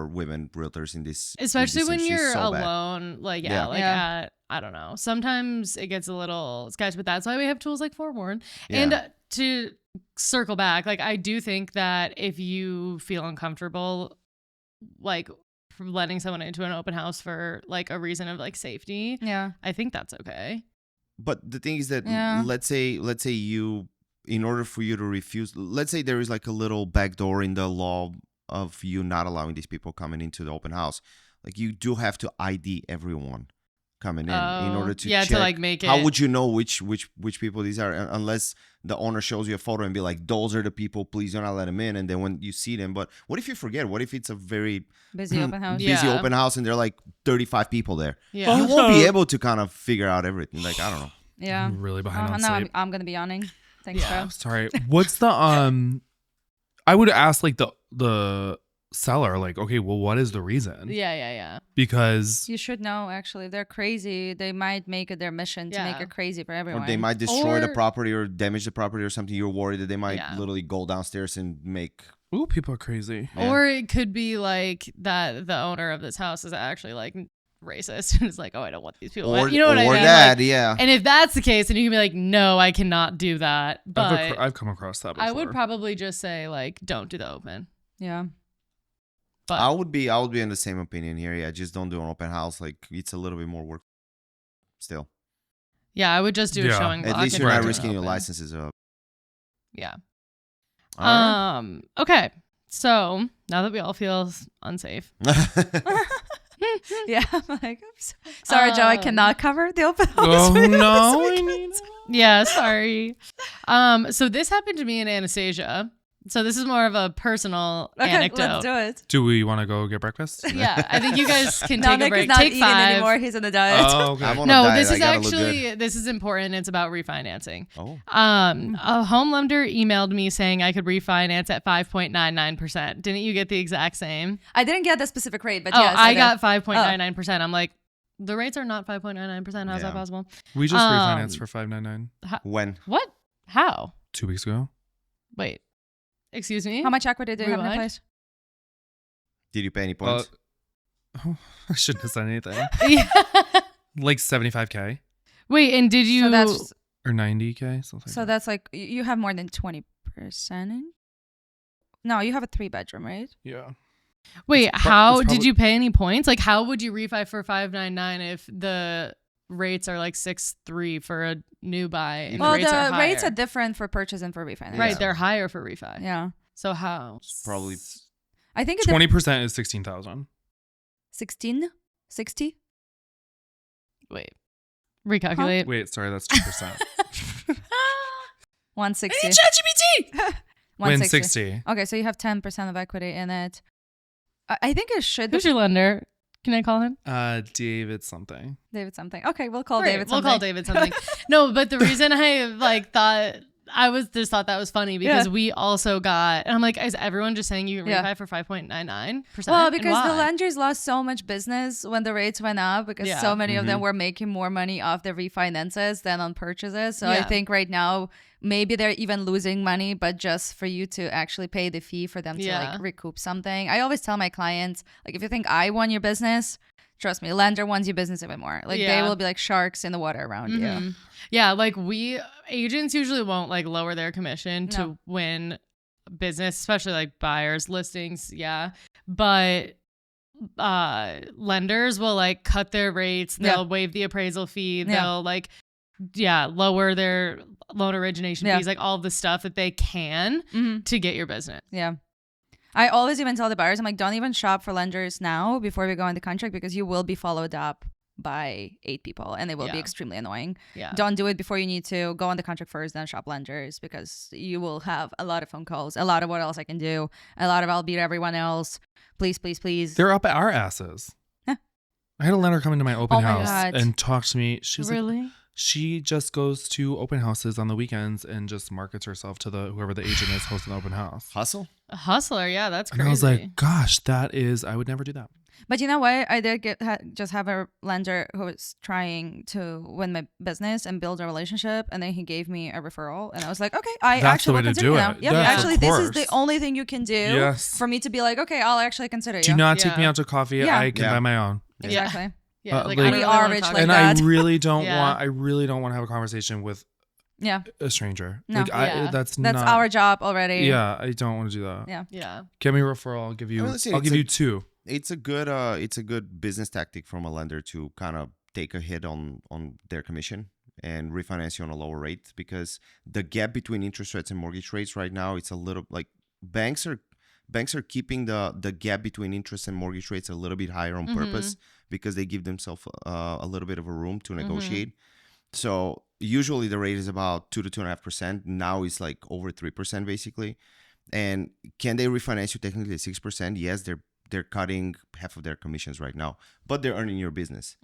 S4: women realtors in this,
S1: Especially when
S4: industry.
S1: you're
S4: So bad.
S1: alone, like
S4: Yeah.
S1: at I don't know. Sometimes it gets a little sketchy, but that's why we have tools like Forewarn.
S4: Yeah.
S1: And to circle back, like I do think that if you feel uncomfortable, like letting someone into an open house for like a reason of like safety,
S2: Yeah.
S1: I think that's okay.
S4: But the thing is that
S2: Yeah.
S4: let's say you, in order for you to refuse, let's say there is like a little backdoor in the law of you not allowing these people coming into the open house. Like you do have to ID everyone coming in order to
S1: to
S4: check.
S1: like make it.
S4: How would you know which people these are unless the owner shows you a photo and be like, those are the people, please do not let them in. And then when you see them, but what if you forget? What if it's a very
S2: Busy open house.
S1: Yeah.
S4: busy open house and there are like 35 people there?
S1: Yeah.
S4: You won't be able to kind of figure out everything. Like, I don't know.
S2: Yeah.
S3: I'm really behind on
S2: Now
S3: sleep.
S2: I'm going to be yawning. Thanks,
S1: Yeah.
S2: bro.
S3: Sorry. What's the I would ask like the seller, like, okay, well, what is the reason?
S1: Yeah.
S3: Because
S2: You should know, actually. If they're crazy, they might make it their mission to make
S1: Yeah.
S2: it crazy for everyone.
S4: Or they might destroy the
S1: Or-
S4: property or damage the property or something. You're worried that they might
S1: Yeah.
S4: literally go downstairs and make.
S3: ooh, people are crazy.
S4: Yeah.
S1: Or it could be like that the owner of this house is actually like racist and is like, oh, I don't want these people.
S4: Or,
S1: You know what I
S4: or
S1: mean?
S4: that,
S1: Like,
S4: yeah.
S1: and if that's the case, then you can be like, no, I cannot do that. But
S3: I've come across that before.
S1: I would probably just say like, don't do the open.
S2: Yeah.
S1: But
S4: I would be in the same opinion here. Yeah, just don't do an open house. Like it's a little bit more work. Still,
S1: yeah, I would just do a
S3: Yeah.
S1: showing block.
S4: at least
S1: and
S4: you're
S1: not
S4: not
S1: do an
S4: risking your
S1: open.
S4: licenses up.
S1: Yeah.
S4: All right.
S1: Okay. So now that we all feel unsafe,
S2: Yeah. I'm like, oops. Sorry, Joe, I cannot cover the open house.
S3: Oh
S2: video this
S3: no!
S2: weekend.
S1: yeah, sorry. So this happened to me in Anastasia. So this is more of a personal
S2: Okay,
S1: anecdote.
S2: let's do it.
S3: Do we want to go get breakfast?
S1: Yeah, I think you guys can
S2: No,
S1: take a
S2: Nick
S1: break.
S2: is not
S1: Take
S2: eating
S1: 5.
S2: anymore. He's on a diet.
S3: Oh, okay.
S4: I'm on a
S1: No,
S4: diet.
S1: this
S4: I
S1: is
S4: gotta look
S1: actually
S4: good.
S1: this is important. It's about refinancing.
S4: Oh,
S1: A home lender emailed me saying I could refinance at 5.99%. Didn't you get the exact same?
S2: I didn't get the specific rate, but
S1: Oh,
S2: yes,
S1: I
S2: did.
S1: got 5.99%. I'm like, the rates are not 5.99%. How's
S4: Yeah.
S1: that possible?
S3: We just refinanced for $599
S4: when?
S1: What? How?
S3: 2 weeks ago.
S1: Wait. Excuse me?
S2: How much equity do you have in your
S1: Rewind.
S2: place?
S4: Did you pay any points?
S3: Oh, I shouldn't have said anything.
S1: Yeah.
S3: Like 75K
S1: Wait, and did you?
S2: So that's
S3: or 90K, something.
S2: so that's like you have more than 20%. No, you have a 3-bedroom, right?
S3: yeah.
S1: Wait,
S3: it's pro-
S1: how
S3: it's
S1: did
S3: probably-
S1: you pay any points? Like, how would you refi for 599 if the rates are like 6.3 for a new buy? And
S2: Well,
S1: rates
S2: the
S1: are
S2: rates
S1: higher?
S2: are different for purchase and for refinance.
S1: Right,
S4: Yeah.
S1: they're higher for refi.
S2: Yeah.
S1: So how?
S4: It's probably.
S2: I think it's
S3: 20% is 16,000.
S2: 16, 60.
S1: Wait, recalculate.
S3: Wait, sorry, that's 2%.
S2: 160.
S1: ChatGPT.
S3: Win
S2: 160.
S3: 60.
S2: Okay, so you have 10% of equity in it. I think it should be
S1: Who's your lender? Can I call him?
S3: David something.
S2: David something. Okay, we'll call
S1: Great,
S2: David
S1: we'll
S2: something.
S1: call David something. No, but the reason I like thought I just thought that was funny because we also got, and I'm like, is everyone just saying you can refi for 5.99%?
S2: Well, because the lenders lost so much business when the rates went up because so many of them were making more money off their refinances than on purchases. So I think right now, maybe they're even losing money, but just for you to actually pay the fee for them to like recoup something. I always tell my clients, like, if you think I won your business, trust me, lender wants your business even more. Like they will be like sharks in the water around you.
S1: Yeah, like agents usually won't like lower their commission to win business, especially like buyers, listings. Yeah. But lenders will like cut their rates. They'll waive the appraisal fee. They'll like, lower their loan origination fees, like all the stuff that they can to get your business.
S2: Yeah. I always even tell the buyers, I'm like, don't even shop for lenders now before we go into contract because you will be followed up by 8 people and they will be extremely annoying. Yeah. Don't do it before you need to. Go on the contract first, then shop lenders because you will have a lot of phone calls, a lot of what else I can do, a lot of I'll beat everyone else. Please, please, please.
S3: They're up at our asses. I had a lender come into my open house
S2: God.
S3: and talk to me. She's
S1: really?
S3: Like, she just goes to open houses on the weekends and just markets herself to whoever the agent is hosting the open house.
S4: Hustle?
S1: A hustler, yeah, that's crazy.
S3: And I was like, gosh, I would never do that.
S2: But you know what? I did just have a lender who was trying to win my business and build a relationship, and then he gave me a referral, and I was like, okay,
S3: That's
S2: actually
S3: the way
S2: will
S3: to
S2: consider
S3: do
S2: now.
S3: it.
S2: Yep,
S3: Yes,
S2: actually,
S3: of
S2: this
S3: course.
S2: is the only thing you can do for me to be like, okay, I'll actually consider you.
S3: Do not take me out to coffee. I can buy my own.
S2: Exactly.
S1: Yeah,
S2: like we are rich like
S3: and
S2: that.
S3: I really don't want to have a conversation with a stranger.
S2: No.
S3: Like that's
S2: our job already.
S3: Yeah, I don't want to do that.
S1: Yeah.
S3: Give me a referral. I'll give you. I'll give you 2.
S4: It's a good business tactic from a lender to kind of take a hit on their commission and refinance you on a lower rate because the gap between interest rates and mortgage rates right now, it's a little like banks are keeping the gap between interest and mortgage rates a little bit higher on purpose because they give themselves a little bit of a room to negotiate. So usually the rate is about 2 to 2.5%. Now it's like over 3% basically. And can they refinance you technically at 6%? Yes, they're cutting half of their commissions right now, but they're earning your business.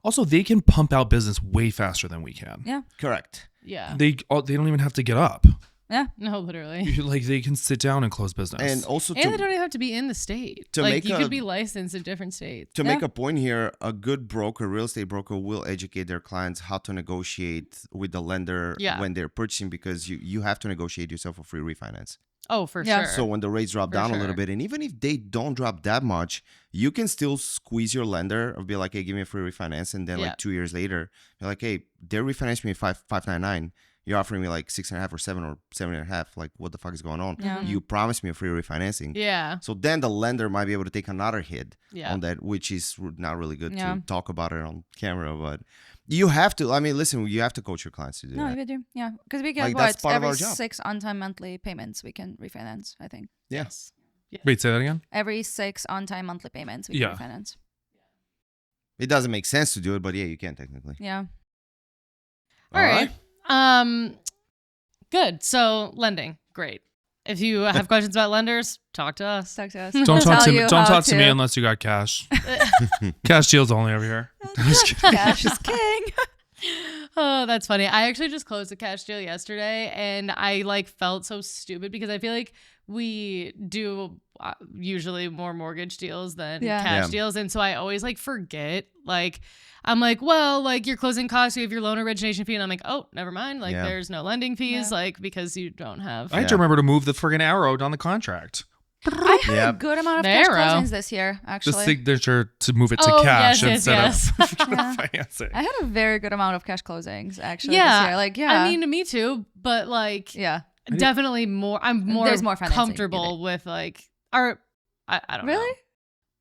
S3: Also, they can pump out business way faster than we can.
S2: Yeah,
S4: correct.
S1: Yeah,
S3: they don't even have to get up.
S2: Yeah,
S1: no, literally.
S3: Like they can sit down and close business,
S4: and also
S1: they don't even have to be in the state. Like you could be licensed in different states.
S4: To make a point here, a good broker, real estate broker, will educate their clients how to negotiate with the lender when they're purchasing because you have to negotiate yourself a free refinance.
S1: Oh, for sure.
S4: So when the rates drop down a little bit, and even if they don't drop that much, you can still squeeze your lender or be like, hey, give me a free refinance. And then like 2 years later, you're like, hey, they're refinancing me 599. You're offering me like 6.5 or 7 or 7.5. Like, what the fuck is going on?
S2: Yeah.
S4: You promised me a free refinancing.
S1: Yeah.
S4: So then the lender might be able to take another hit on that, which is not really good to talk about it on camera, but you have to. I mean, listen, you have to coach your clients to do that.
S2: No, you do. Yeah, because we get every 6 on-time monthly payments we can refinance. I think.
S4: Yes.
S1: Yeah.
S3: Wait, say that again.
S2: Every 6 on-time monthly payments we can refinance.
S4: It doesn't make sense to do it, but yeah, you can technically.
S2: Yeah.
S1: All right. Good. So lending, great. If you have questions about lenders, talk to us.
S2: Talk to us.
S3: Don't talk to me unless you got cash. Cash deals only over here.
S2: Cash is king.
S1: Oh, that's funny. I actually just closed a cash deal yesterday and I like felt so stupid because I feel like we do usually more mortgage deals than cash deals. And so I always like forget, like, I'm like, well, like your closing costs, you have your loan origination fee. And I'm like, oh, never mind. Like there's no lending fees, like because you don't have.
S3: I had to remember to move the friggin' arrow down the contract.
S2: I had a good amount of cash closings this year, actually.
S3: The signature to move it to cash instead of financing.
S2: I had a very good amount of cash closings, actually, this year. Like,
S1: I mean, me too, but like, definitely more. I'm more comfortable with like, I don't know.
S2: Really?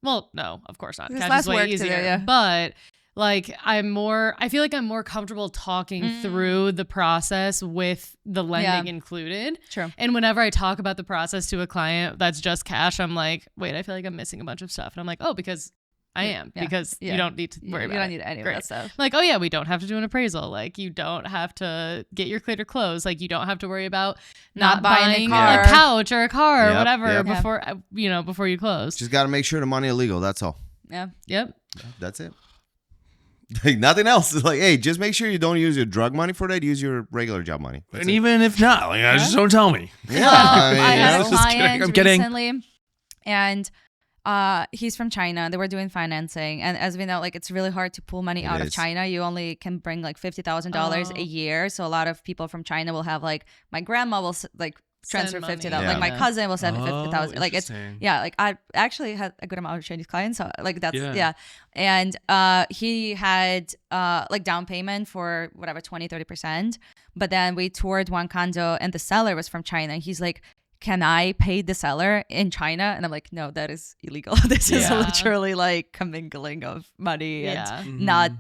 S1: Well, no, of course not.
S2: Cash is way easier,
S1: but like I feel like I'm more comfortable talking through the process with the lending included.
S2: True.
S1: And whenever I talk about the process to a client that's just cash, I'm like, wait, I feel like I'm missing a bunch of stuff. And I'm like, oh, because I am. Because you don't need to worry about it.
S2: You don't need any of that stuff.
S1: Like, oh yeah, we don't have to do an appraisal. Like you don't have to get your clear to close. Like you don't have to worry about not buying a couch or a car or whatever before you close.
S4: Just got to make sure the money is legal. That's all.
S2: Yeah.
S1: Yep.
S4: That's it. Like nothing else. It's like, hey, just make sure you don't use your drug money for that. Use your regular job money. That's
S3: And
S4: it.
S3: even if not, like, just don't tell me.
S4: Yeah,
S2: Well, I had a
S3: Just kidding.
S2: client
S3: I'm kidding.
S2: recently, and he's from China. They were doing financing, and as we know, like it's really hard to pull money out of
S4: is.
S2: China. You only can bring like $50,000 a year. So a lot of people from China will have like my grandma will like transfer
S1: Send money.
S2: 50,000.
S4: Yeah.
S2: Like my cousin will send me 50,000. Like it's
S3: interesting.
S2: yeah. Like I actually had a good amount of Chinese clients. So like that's
S3: Yeah.
S2: And he had like down payment for whatever 20-30%. But then we toured one condo, and the seller was from China. He's like, can I pay the seller in China? And I'm like, no, that is illegal. This is
S1: Yeah.
S2: literally like commingling of money and
S1: Yeah.
S2: not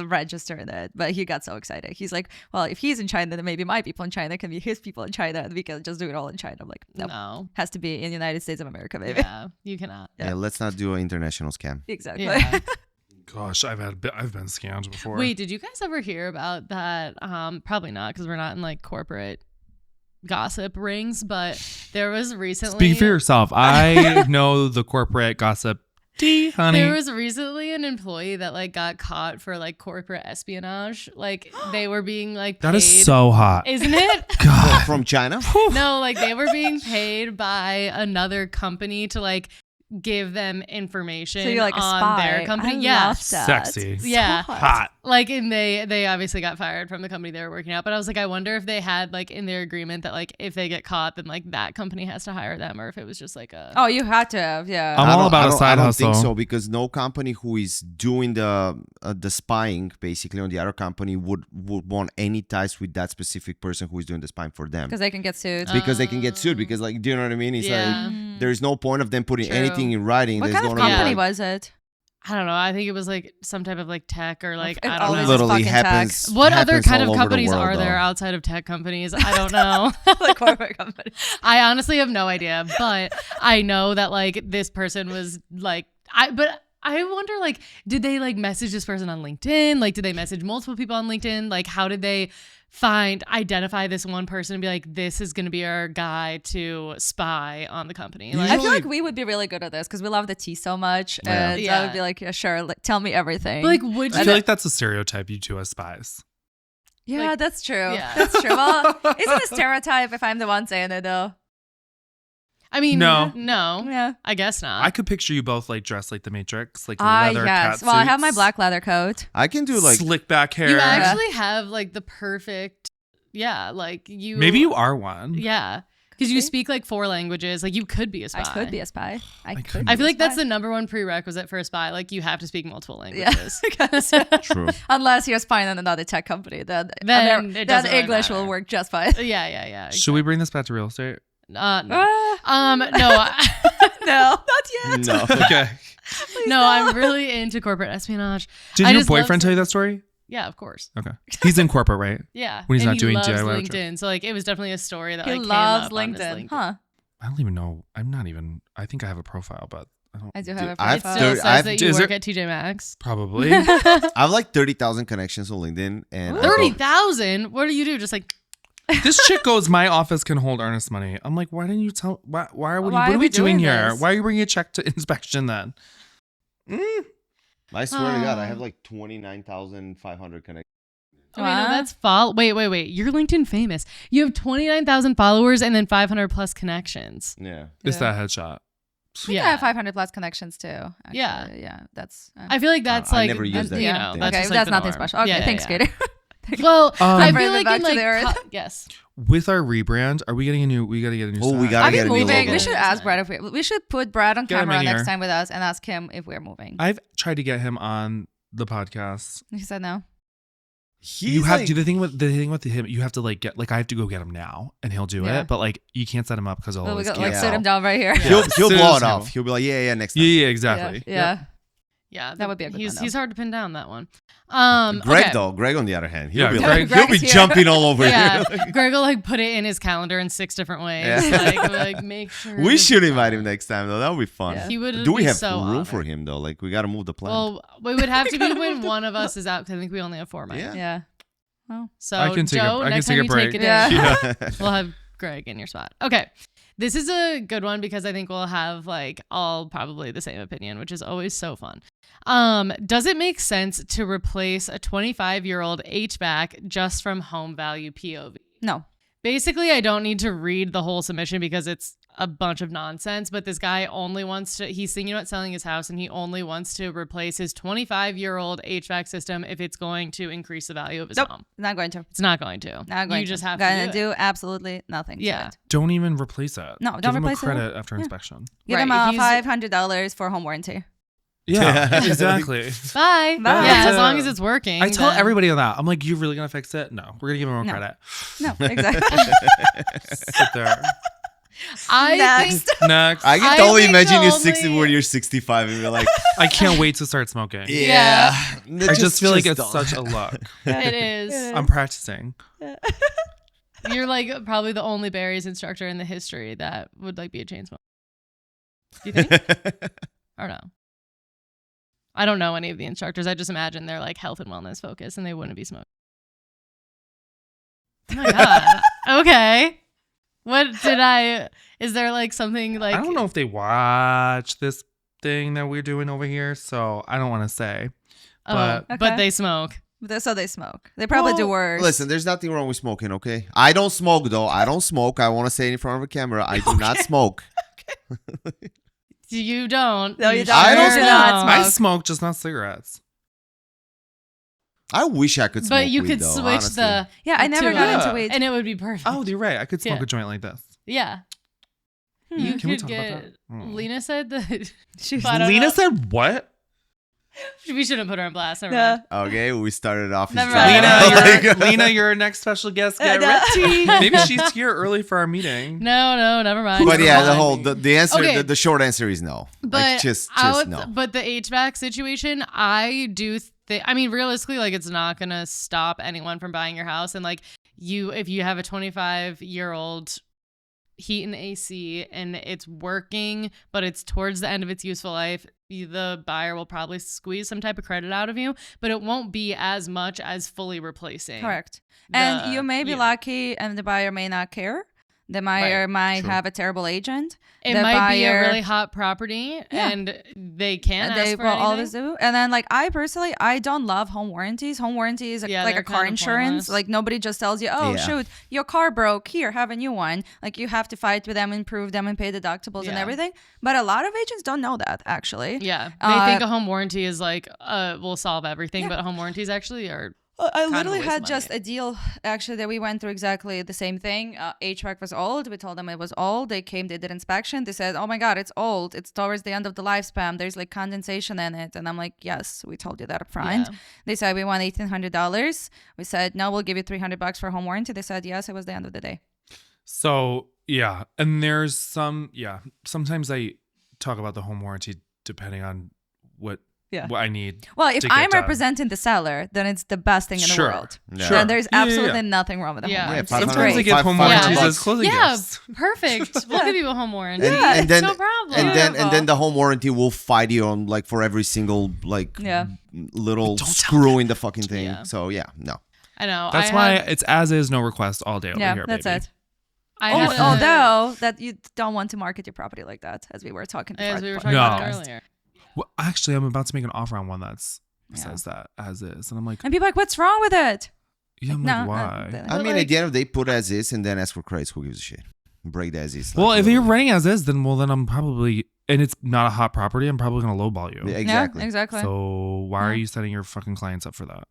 S2: registering it. But he got so excited. He's like, well, if he's in China, then maybe my people in China can be his people in China, and we can just do it all in China. I'm like, no,
S1: No.
S2: has to be in the United States of America, maybe.
S1: Yeah, you cannot.
S4: Yeah, let's not do an international scam.
S2: Exactly.
S1: Yeah.
S3: Gosh, I've been scammed before.
S1: Wait, did you guys ever hear about that? Probably not, because we're not in like corporate gossip rings, but there was recently.
S3: Speak for yourself. I know the corporate gossip. Honey.
S1: There was recently an employee that like got caught for like corporate espionage. Like they were being like paid.
S3: That is so hot.
S1: Isn't it?
S3: God.
S4: From China?
S1: No, like they were being paid by another company to like give them information
S2: So you're like a
S1: on
S2: spy.
S1: their company.
S2: I
S1: yeah.
S2: love that.
S3: Sexy.
S1: Yeah.
S2: So
S3: Hot.
S1: Like, and they obviously got fired from the company they were working at. But I was like, I wonder if they had like in their agreement that like if they get caught, then like that company has to hire them, or if it was just like a.
S2: Oh, you had to have, yeah.
S3: I'm
S4: I
S3: all
S4: don't-
S3: about
S4: I
S3: a
S4: don't-
S3: side
S4: I don't
S3: hustle.
S4: think so, because no company who is doing the spying basically on the other company would want any ties with that specific person who is doing the spying for them,
S2: Because they can get sued.
S4: because they can get sued. Because like, do you know what I mean? It's
S1: Yeah.
S4: like there's no point of them putting
S1: True.
S4: anything in writing.
S2: What
S4: There's
S2: kind of
S4: gonna be,
S2: company
S4: like-
S2: was it?
S1: I don't know. I think it was like some type of like tech or like
S2: It
S1: I don't
S2: always
S1: know.
S2: is
S4: Literally
S2: fucking
S4: happens.
S2: tech.
S1: What other
S4: happens
S1: kind
S4: all
S1: of
S4: over the
S1: companies
S4: world,
S1: are there
S4: though.
S1: outside of tech companies? I don't know.
S2: The corporate company.
S1: I honestly have no idea, but I know that like this person was like I wonder like did they like message this person on LinkedIn? Like did they message multiple people on LinkedIn? Like how did they identify this one person and be like, this is going to be our guy to spy on the company? Like,
S2: I feel
S4: Usually-
S2: like we would be really good at this because we love the tea so much.
S4: Yeah.
S2: And I
S1: Yeah.
S2: would be like, yeah, sure, like, tell me everything.
S1: but, like would
S3: I
S1: you
S3: feel like that's a stereotype you two as spies.
S2: yeah,
S1: like-
S2: that's true.
S1: Yeah.
S2: That's true. Well, isn't a stereotype if I'm the one saying it though?
S1: I mean,
S3: No.
S2: Yeah.
S1: I guess not.
S3: I could picture you both like dressed like the Matrix, like
S2: Ah,
S3: leather
S2: yes.
S3: cat
S2: Well, I have my
S3: suits,
S2: black leather coat.
S4: I can do like
S3: slick back hair.
S1: You actually have like the perfect, yeah, like you.
S3: Maybe you are one.
S1: Yeah, because you
S2: be.
S1: speak like 4 languages. Like you could be a spy.
S2: I could be a spy. I could.
S3: couldn't
S1: I
S2: be
S1: feel
S2: a
S1: like that's
S2: spy.
S1: the number one prerequisite for a spy. Like you have to speak multiple
S2: Yeah.
S1: languages.
S4: true.
S2: Unless you're spying on another tech company, then
S1: Then it doesn't really
S2: English
S1: matter.
S2: will work just fine.
S1: Yeah.
S3: Should we bring this back to real estate?
S1: No.
S2: Ah,
S1: No.
S2: no, not yet.
S4: No.
S3: Okay.
S1: No, I'm really into corporate espionage.
S3: Did
S1: I
S3: your
S1: just love
S3: boyfriend tell you that story?
S1: Yeah, of course.
S3: Okay. He's in corporate, right?
S1: Yeah.
S3: When he's
S1: And
S3: not
S1: he
S3: doing
S1: loves
S3: DIY
S1: LinkedIn. So like it was definitely a story that
S2: He
S1: like, came
S2: loves
S1: up on his
S2: LinkedIn. Huh.
S3: I don't even know. I think I have a profile, but I don't.
S2: I do
S4: Dude,
S2: have a
S4: I've
S1: It
S2: profile.
S1: still
S4: Dude,
S1: says
S4: I've-
S1: that you
S3: is
S1: work
S3: there-
S1: at TJ Maxx.
S3: Probably.
S4: I have like 30,000 connections on LinkedIn, and I go-
S1: 30,000? What do you do? Just like
S3: This chick goes, my office can hold earnest money. I'm like, why didn't you tell? Why are we?
S2: Why
S3: What
S2: are
S3: are
S2: we
S3: we doing
S2: doing
S3: here?
S2: this?
S3: Why are you bringing a check to inspection then?
S4: I swear to God, I have like 29,500 connections.
S1: Okay, no,
S2: Wow.
S1: that's wait. You're LinkedIn famous. You have 29,000 followers and then 500 plus connections.
S4: Yeah.
S3: It's
S2: Yeah.
S3: that headshot.
S2: I think I have 500 plus connections too. Actually.
S1: Yeah.
S2: Yeah. That's.
S1: I feel like that's
S4: I
S1: like
S4: never used that
S1: you
S4: thing.
S1: know,
S4: Okay,
S1: that's
S2: okay,
S1: just,
S2: that's
S1: like, the
S2: nothing
S1: norm.
S2: special. Okay,
S1: Yeah,
S2: thanks,
S1: yeah.
S2: Katie.
S1: Well, I
S2: Bring
S1: feel
S2: it
S1: like
S2: back
S1: in
S2: to
S1: like
S2: the earth.
S1: yes.
S3: With our rebrand, are we getting a new? We gotta get a new.
S4: Oh, we
S3: sign.
S4: gotta
S2: Are we
S4: get a new
S2: moving?
S4: logo.
S2: We should ask Brad if we should put Brad on
S3: Get him
S2: camera
S3: in
S2: next
S3: here.
S2: time with us and ask him if we're moving.
S3: I've tried to get him on the podcast.
S2: He said no.
S3: You have to the thing with him. You have to like get like I have to go get him now, and he'll do
S2: Yeah.
S3: it. But like you can't set him up because he'll
S2: Well, we
S3: always
S2: got, like
S3: cancel.
S2: sit him down right here.
S4: He'll
S3: Soon
S4: blow
S3: as
S4: it
S3: he'll-
S4: off. He'll be like, yeah, next time.
S3: Yeah, exactly.
S2: Yeah.
S1: Yeah,
S2: That would be a good
S1: he's,
S2: one, though.
S1: He's hard to pin down, that one.
S4: Greg
S1: Okay.
S4: though, Greg on the other hand,
S3: Yeah,
S4: he'll be
S3: Greg-
S4: like, he'll be
S2: Greg's here.
S4: jumping all over
S1: Yeah,
S4: here.
S1: Greg will like put it in his calendar in 6 different ways.
S4: Yeah.
S1: Like make sure.
S4: We
S1: this
S4: should
S1: is
S4: invite
S1: on.
S4: him next time though. That would be fun.
S2: Yeah.
S1: He would.
S4: Do we
S1: be
S4: have
S1: so
S4: room
S1: honored.
S4: for him though? Like we gotta move the plan.
S1: Well, we would have to be when one of us is out because I think we only have 4 mics.
S4: Yeah.
S2: Yeah. Well.
S1: So
S3: I can take a-
S1: Joe,
S3: I can
S1: next
S3: take
S1: time
S3: a
S1: you
S3: break.
S1: take it
S2: Yeah.
S1: in,
S4: Yeah.
S1: we'll have Greg in your spot. Okay. This is a good one because I think we'll have like all probably the same opinion, which is always so fun. Does it make sense to replace a 25-year-old HVAC just from home value POV?
S2: No.
S1: Basically, I don't need to read the whole submission because it's a bunch of nonsense, but this guy only wants to, he's thinking about selling his house and he only wants to replace his 25-year-old HVAC system if it's going to increase the value of his home.
S2: Not going to.
S1: It's not going to.
S2: Not going
S1: you
S2: to.
S1: just have
S2: Gonna
S1: to
S2: do absolutely nothing.
S1: Yeah.
S2: To it.
S3: Don't even replace it.
S2: No, don't
S3: Give him
S2: replace
S3: a
S2: it.
S3: credit after inspection.
S2: Give him
S1: Right, he's-
S2: $500 for home warranty.
S3: Yeah, exactly.
S1: Bye.
S2: Bye.
S1: Yeah, as long as it's working.
S3: I tell
S1: then-
S3: everybody that. I'm like, you really gonna fix it? No, we're gonna give him a
S2: No.
S3: credit.
S2: No, exactly.
S3: Sit there.
S1: I
S2: Next.
S1: think
S3: Next.
S4: I can
S1: I
S4: totally
S1: think
S4: imagine
S1: the
S4: you
S1: only-
S4: 60 when you're 65 and you're like,
S3: I can't wait to start smoking.
S1: Yeah.
S3: I just feel like it's
S4: don't.
S3: such a luck.
S1: it is.
S3: I'm practicing.
S1: You're like probably the only berries instructor in the history that would like be a chain smoker. Do you think? Or no? I don't know any of the instructors. I just imagine they're like health and wellness focused and they wouldn't be smoking. Oh my God. Okay. Is there like something like.
S3: I don't know if they watch this thing that we're doing over here, so I don't want to say.
S1: Oh,
S3: but-
S1: but
S2: Okay.
S1: they smoke.
S2: So they smoke. They probably do worse.
S4: Listen, there's nothing wrong with smoking, okay? I don't smoke, though. I don't smoke. I want to say it in front of a camera. I do not smoke.
S1: You don't.
S2: No, you don't.
S4: I don't
S1: sure
S2: smoke.
S3: I smoke, just not cigarettes.
S4: I wish I could smoke
S1: But you
S4: weed,
S1: could
S4: though,
S1: switch
S4: honestly.
S1: the.
S2: Yeah, I never
S1: to
S2: got
S1: it,
S2: into
S3: Yeah.
S2: weed.
S1: and it would be perfect.
S3: Oh, you're right. I could smoke
S1: Yeah.
S3: a joint like this.
S1: Yeah.
S2: Hmm.
S1: You
S3: Can we
S1: could
S3: talk
S1: get.
S3: about that? Mm.
S1: Lena said that.
S2: She's
S1: I don't
S3: Lena
S1: know.
S3: said what?
S1: We shouldn't put her on blast. Never
S2: Yeah.
S1: mind.
S4: Okay, we started off.
S1: Never
S4: drunk.
S1: mind.
S3: Lena, you're our next special guest. Get
S2: No.
S3: ready. Maybe she's here early for our meeting.
S1: No, never mind.
S4: But yeah,
S1: Never
S4: the
S1: mind.
S4: whole the answer,
S1: Okay.
S4: the short answer is no.
S1: But
S4: Like, just no.
S1: But the HVAC situation, I do think. I mean, realistically, like it's not gonna stop anyone from buying your house. And like if you have a 25-year-old heat and AC and it's working, but it's towards the end of its useful life, the buyer will probably squeeze some type of credit out of you, but it won't be as much as fully replacing.
S2: Correct. And
S1: the-
S2: you may be
S1: yeah.
S2: lucky and the buyer may not care. The buyer might
S4: True.
S2: have a terrible agent.
S1: It
S2: The
S1: might be a
S2: buyer-
S1: really hot property,
S2: Yeah.
S1: and they can't
S2: And
S1: ask
S2: they
S1: for
S2: will
S1: anything.
S2: always do. And then, like, I personally, I don't love home warranties. Home warranty is
S1: Yeah,
S2: like
S1: they're
S2: a car
S1: kinda
S2: insurance.
S1: pointless.
S2: Like, nobody just tells you, oh,
S4: Yeah.
S2: shoot, your car broke. Here, have a new one. Like, you have to fight with them, improve them, and pay deductibles and
S1: Yeah.
S2: everything. But a lot of agents don't know that, actually.
S1: Yeah, they
S2: Uh,
S1: think a home warranty is like will solve everything,
S2: Yeah.
S1: but home warranties actually are.
S2: I
S1: of
S2: literally
S1: waste
S2: had
S1: money.
S2: just a deal actually that we went through exactly the same thing. HVAC was old. We told them it was old. They came, they did inspection. They said, oh my God, it's old. It's towards the end of the lifespan. There's like condensation in it. And I'm like, yes, we told you that up front.
S1: Yeah.
S2: They said, we want $1,800. We said, no, we'll give you $300 for home warranty. They said, yes, it was the end of the day.
S3: So yeah, and there's sometimes I talk about the home warranty depending on what I need.
S2: Well, if
S3: to get
S2: I'm
S3: done.
S2: representing the seller, then it's the best thing in
S3: Sure.
S2: the world.
S4: Yeah.
S2: Then there's
S3: Yeah, yeah,
S2: absolutely
S3: yeah.
S2: nothing wrong with the
S1: Yeah.
S2: home warranty.
S4: Yeah,
S2: It's
S3: Sometimes I
S2: great.
S3: give home
S4: $500
S3: warranties
S1: bucks.
S3: as closing
S1: Yeah,
S3: gifts.
S1: perfect. We'll give you a home warranty.
S4: And then
S1: no problem.
S4: and then the home warranty will fight you on like for every single like
S2: Yeah.
S4: little screw in the fucking thing.
S1: Yeah.
S4: So yeah, no.
S1: I know.
S3: That's
S1: I
S3: why
S1: had-
S3: it's as is, no request all day over
S2: Yeah,
S3: here,
S2: that's
S3: baby.
S2: it.
S1: I
S2: Oh,
S1: had to-
S2: although that you don't want to market your property like that, as we were talking before.
S1: as we were
S2: the
S1: talking about
S3: No.
S1: earlier.
S3: Well, actually, I'm about to make an offer on one that's
S2: Yeah.
S3: says that as is, and I'm like,
S2: And people are like, what's wrong with it?
S3: yeah, I'm
S2: No,
S3: like, why?
S2: the-
S4: I mean,
S1: like-
S4: at the end of the day, put as is and then ask for credits. Who gives a shit? Break the as is.
S3: Well,
S4: like,
S3: if you're
S4: little-
S3: renting as is, then I'm probably, and it's not a hot property, I'm probably gonna lowball you.
S4: Yeah, exactly.
S2: Yeah, exactly.
S3: So why are
S2: Yeah.
S3: you setting your fucking clients up for that?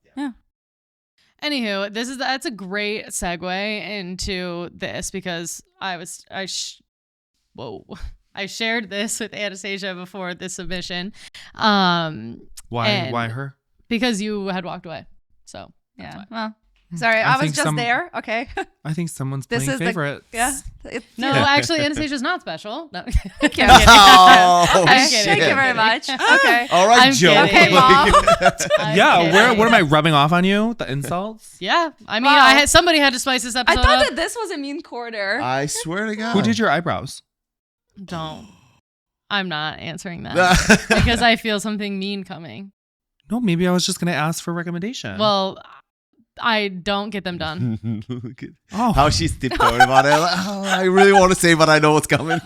S1: Anywho, that's a great segue into this because I shared this with Anastasia before the submission,
S3: Why?
S1: And-
S3: Why her?
S1: because you had walked away. So that's
S2: Yeah.
S1: why.
S2: Well, sorry,
S3: I
S2: I was
S3: think
S2: just
S3: some-
S2: there. Okay.
S3: I think someone's
S2: This
S3: playing
S2: is the-
S3: favorites.
S2: Yeah.
S1: No, actually, Anastasia's not special. No.
S2: Thank you.
S4: Oh,
S1: I'm
S4: shit.
S1: kidding.
S2: Thank you very much. Okay.
S4: All right,
S1: I'm
S4: Joe.
S1: kidding.
S2: Okay, Mom.
S1: I'm
S3: Yeah,
S1: kidding.
S3: what am I rubbing off on you? The insults?
S1: Yeah, I mean,
S2: Wow.
S1: somebody had to spice this
S2: I
S1: episode
S2: thought
S1: up.
S2: that this was a mean quarter.
S4: I swear to God.
S3: Who did your eyebrows?
S1: Don't. I'm not answering that because I feel something mean coming.
S3: No, maybe I was just gonna ask for a recommendation.
S1: Well, I don't get them done.
S4: Look at how she's tiptoeing about it. Like, I really want to say, but I know what's coming.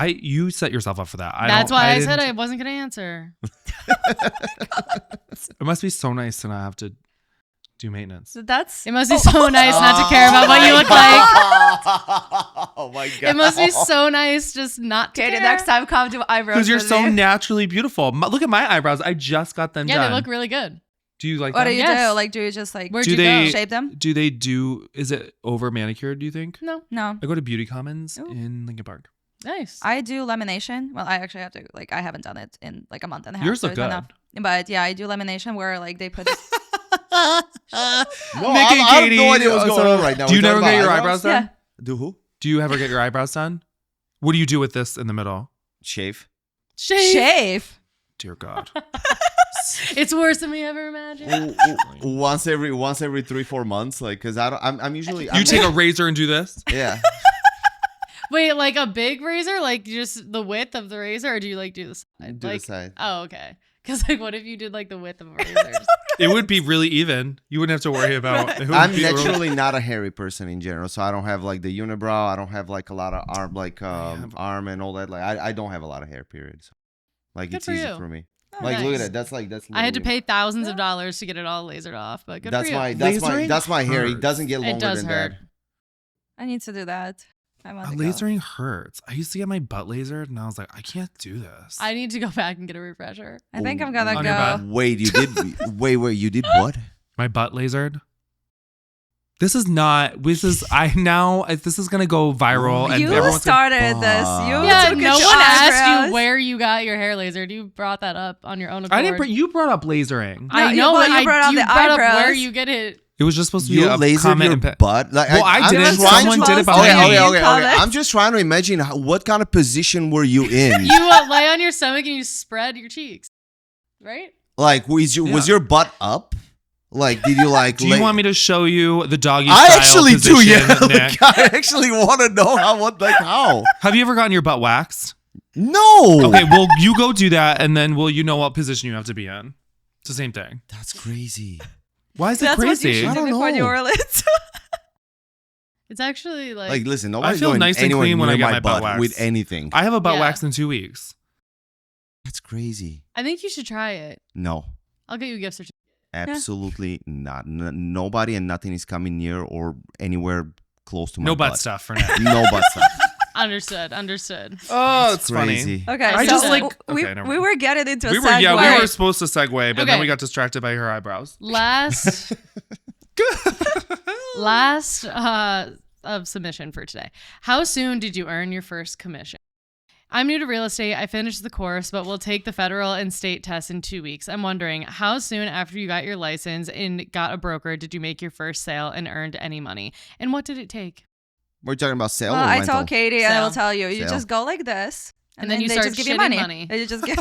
S3: You set yourself up for that.
S1: That's why I said I wasn't going to answer.
S3: It must be so nice to not have to do maintenance.
S2: So that's
S1: It must be so nice not to care about what you look like.
S4: Oh my god!
S1: It must be so nice just not to
S2: okay.
S1: care.
S2: The next time, come do eyebrows.
S3: Because you're
S2: with
S3: so
S2: me.
S3: naturally beautiful. Look at my eyebrows. I just got them done.
S1: Yeah, they look really good.
S3: Do you like
S2: What
S3: them?
S2: do you
S1: Yes.
S2: do? Like, do you just like
S1: Where'd
S3: Do
S1: you
S3: they-
S1: go?
S2: shape them?
S3: Do they do? Is it over manicured? Do you think?
S1: No.
S2: No.
S3: I go to Beauty Commons
S2: Ooh.
S3: in Lincoln Park.
S1: Nice.
S2: I do lamination. Well, I actually have to, like, I haven't done it in like a month and a half.
S3: Yours
S2: so
S3: look
S2: it's been
S3: good.
S2: enough. But yeah, I do lamination where like they put this.
S4: No,
S3: Mick
S4: I
S3: and
S4: have
S3: Katie,
S4: no idea what's going
S3: so-
S4: on right now.
S3: Do you
S4: We're
S3: never
S4: talking
S3: get your
S4: about
S3: eyebrows done?
S2: Yeah.
S4: Do who?
S3: Do you ever get your eyebrows done? What do you do with this in the middle?
S4: Shave.
S2: Shave.
S3: Dear God.
S1: It's worse than we ever imagined.
S4: Once every 3-4 months, like, cause I'm usually.
S3: You take a razor and do this?
S4: Yeah.
S1: Wait, like a big razor? Like just the width of the razor? Or do you like do the side?
S4: Do the
S1: like,
S4: side.
S1: Oh, okay. Because like what if you did like the width of a razor?
S3: It would be really even. You wouldn't have to worry about it. Would
S4: I'm
S3: be a little-
S4: naturally not a hairy person in general, so I don't have like the unibrow. I don't have like a lot of arm, like arm and all that. Like I don't have a lot of hair. Period. So, like
S1: Good
S4: it's
S1: for
S4: easy
S1: you.
S4: for me.
S1: Oh,
S4: Like look at
S1: nice.
S4: that. That's.
S1: I had to
S4: literally-
S1: pay thousands of dollars to get it all lasered off, but good
S4: That's
S1: for you.
S3: Lasering
S4: my hair. It
S3: hurts.
S4: doesn't get longer
S1: It does
S4: than
S1: hurt.
S4: that.
S2: I need to do that. I want to go.
S3: Lasering hurts. I used to get my butt lasered and I was like, I can't do this.
S1: I need to go back and get a refresher.
S2: I think I'm gonna
S3: On your
S2: go.
S3: butt?
S4: Wait, you did? wait, you did what?
S3: My butt lasered. This is not. This is. This is gonna go viral and
S2: You
S3: everyone's
S2: started
S4: Fuck.
S2: this. You
S1: Yeah,
S2: took
S1: no
S2: it to
S1: one asked
S2: eyebrows.
S1: you where you got your hair lasered. You brought that up on your own accord.
S3: I didn't. You brought up lasering.
S1: I
S2: No,
S1: know,
S2: well,
S1: but
S2: you brought up
S1: you
S2: the
S1: brought up where
S2: eyebrows.
S1: you get it.
S3: It was just supposed to be
S4: You
S3: a
S4: lasered
S3: comment.
S4: your
S3: and
S4: butt? Like,
S3: Well, I
S4: I'm
S3: didn't.
S4: just trying
S3: Someone
S4: to-
S3: did it
S2: Okay,
S3: behind me.
S2: okay.
S4: I'm just trying to imagine what kind of position were you in?
S1: You lay on your stomach and you spread your cheeks, right?
S4: Like, was your butt up? Like, did you like?
S3: Do you want me to show you the doggy
S4: I
S3: style
S4: actually do.
S3: position,
S4: Yeah,
S3: Nick?
S4: like, I actually want to know how.
S3: Have you ever gotten your butt waxed?
S4: No.
S3: Okay, well, you go do that, and then you know what position you have to be in. It's the same thing.
S4: That's crazy.
S3: Why is it
S2: That's what you
S3: crazy?
S2: should
S4: I
S2: do
S4: don't
S2: before
S4: know.
S2: you were lit.
S1: It's actually
S4: Like, listen,
S3: I
S4: nobody's
S3: feel
S4: going
S3: nice and
S4: anywhere
S3: clean when
S4: near
S3: I get
S4: my
S3: my butt
S4: butt
S3: waxed.
S4: with anything.
S3: I have a butt
S1: Yeah.
S3: wax in 2 weeks.
S4: That's crazy.
S1: I think you should try it.
S4: No,
S1: I'll get you a gift certificate.
S4: absolutely not. Nobody and nothing is coming near or anywhere close to my
S3: No
S4: butt.
S3: butt stuff for now.
S4: No butt stuff.
S1: Understood.
S3: Oh, it's funny.
S4: Crazy.
S2: Okay,
S1: I
S2: so
S1: just,
S3: like-
S2: we,
S3: okay, never
S2: we
S3: mind.
S2: were getting into a
S3: We
S2: segue.
S3: were supposed to segue, but then
S1: Okay.
S3: we got distracted by her eyebrows.
S1: Last of submission for today. How soon did you earn your first commission? I'm new to real estate. I finished the course, but will take the federal and state tests in 2 weeks. I'm wondering, how soon after you got your license and got a broker did you make your first sale and earned any money? And what did it take?
S4: We're talking about sale
S2: Well,
S4: or
S2: I
S4: rental?
S2: told Katie, and I will
S1: Sale.
S2: tell you, you
S4: Sale.
S2: just go like this,
S1: And then you
S2: they
S1: start
S2: just give you
S1: shitting
S2: money.
S1: money.
S2: They just give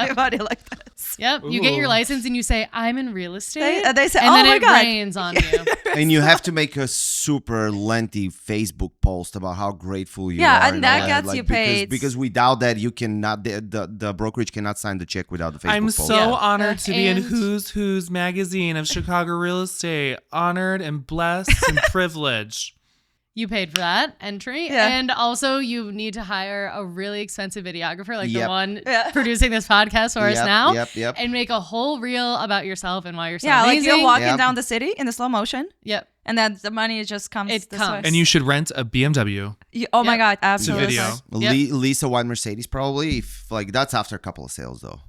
S2: you money like this.
S1: Yep. You get your
S3: Ooh.
S1: license and you say, I'm in real estate.
S2: They say,
S1: and
S2: "Oh
S1: then
S2: my
S1: it
S2: god."
S1: rains on you.
S4: And you have to make a super lengthy Facebook post about how grateful you
S2: Yeah,
S4: are.
S2: and that
S4: all
S2: gets you paid.
S4: Because without that, you cannot. The brokerage cannot sign the check without the Facebook
S3: I'm
S4: post.
S3: so
S1: Yeah.
S3: honored to be in
S1: And-
S3: Who's Who's magazine of Chicago real estate. Honored and blessed and privileged.
S1: You paid for that entry.
S2: Yeah.
S1: And also you need to hire a really expensive videographer like the
S4: Yep.
S1: one
S2: Yeah.
S1: producing this podcast for us now.
S4: Yep.
S1: And make a whole reel about yourself and why you're so
S2: Yeah, like
S1: amazing.
S2: you're walking
S4: Yep.
S2: down the city in the slow motion,
S1: Yep.
S2: and then the money just comes.
S1: It
S2: this
S1: comes.
S2: way.
S3: And you should rent a BMW.
S2: Oh my
S1: Yep.
S2: god,
S3: To
S2: absolutely.
S3: video.
S1: Yep.
S4: Lisa white Mercedes probably. If, like that's after a couple of sales though.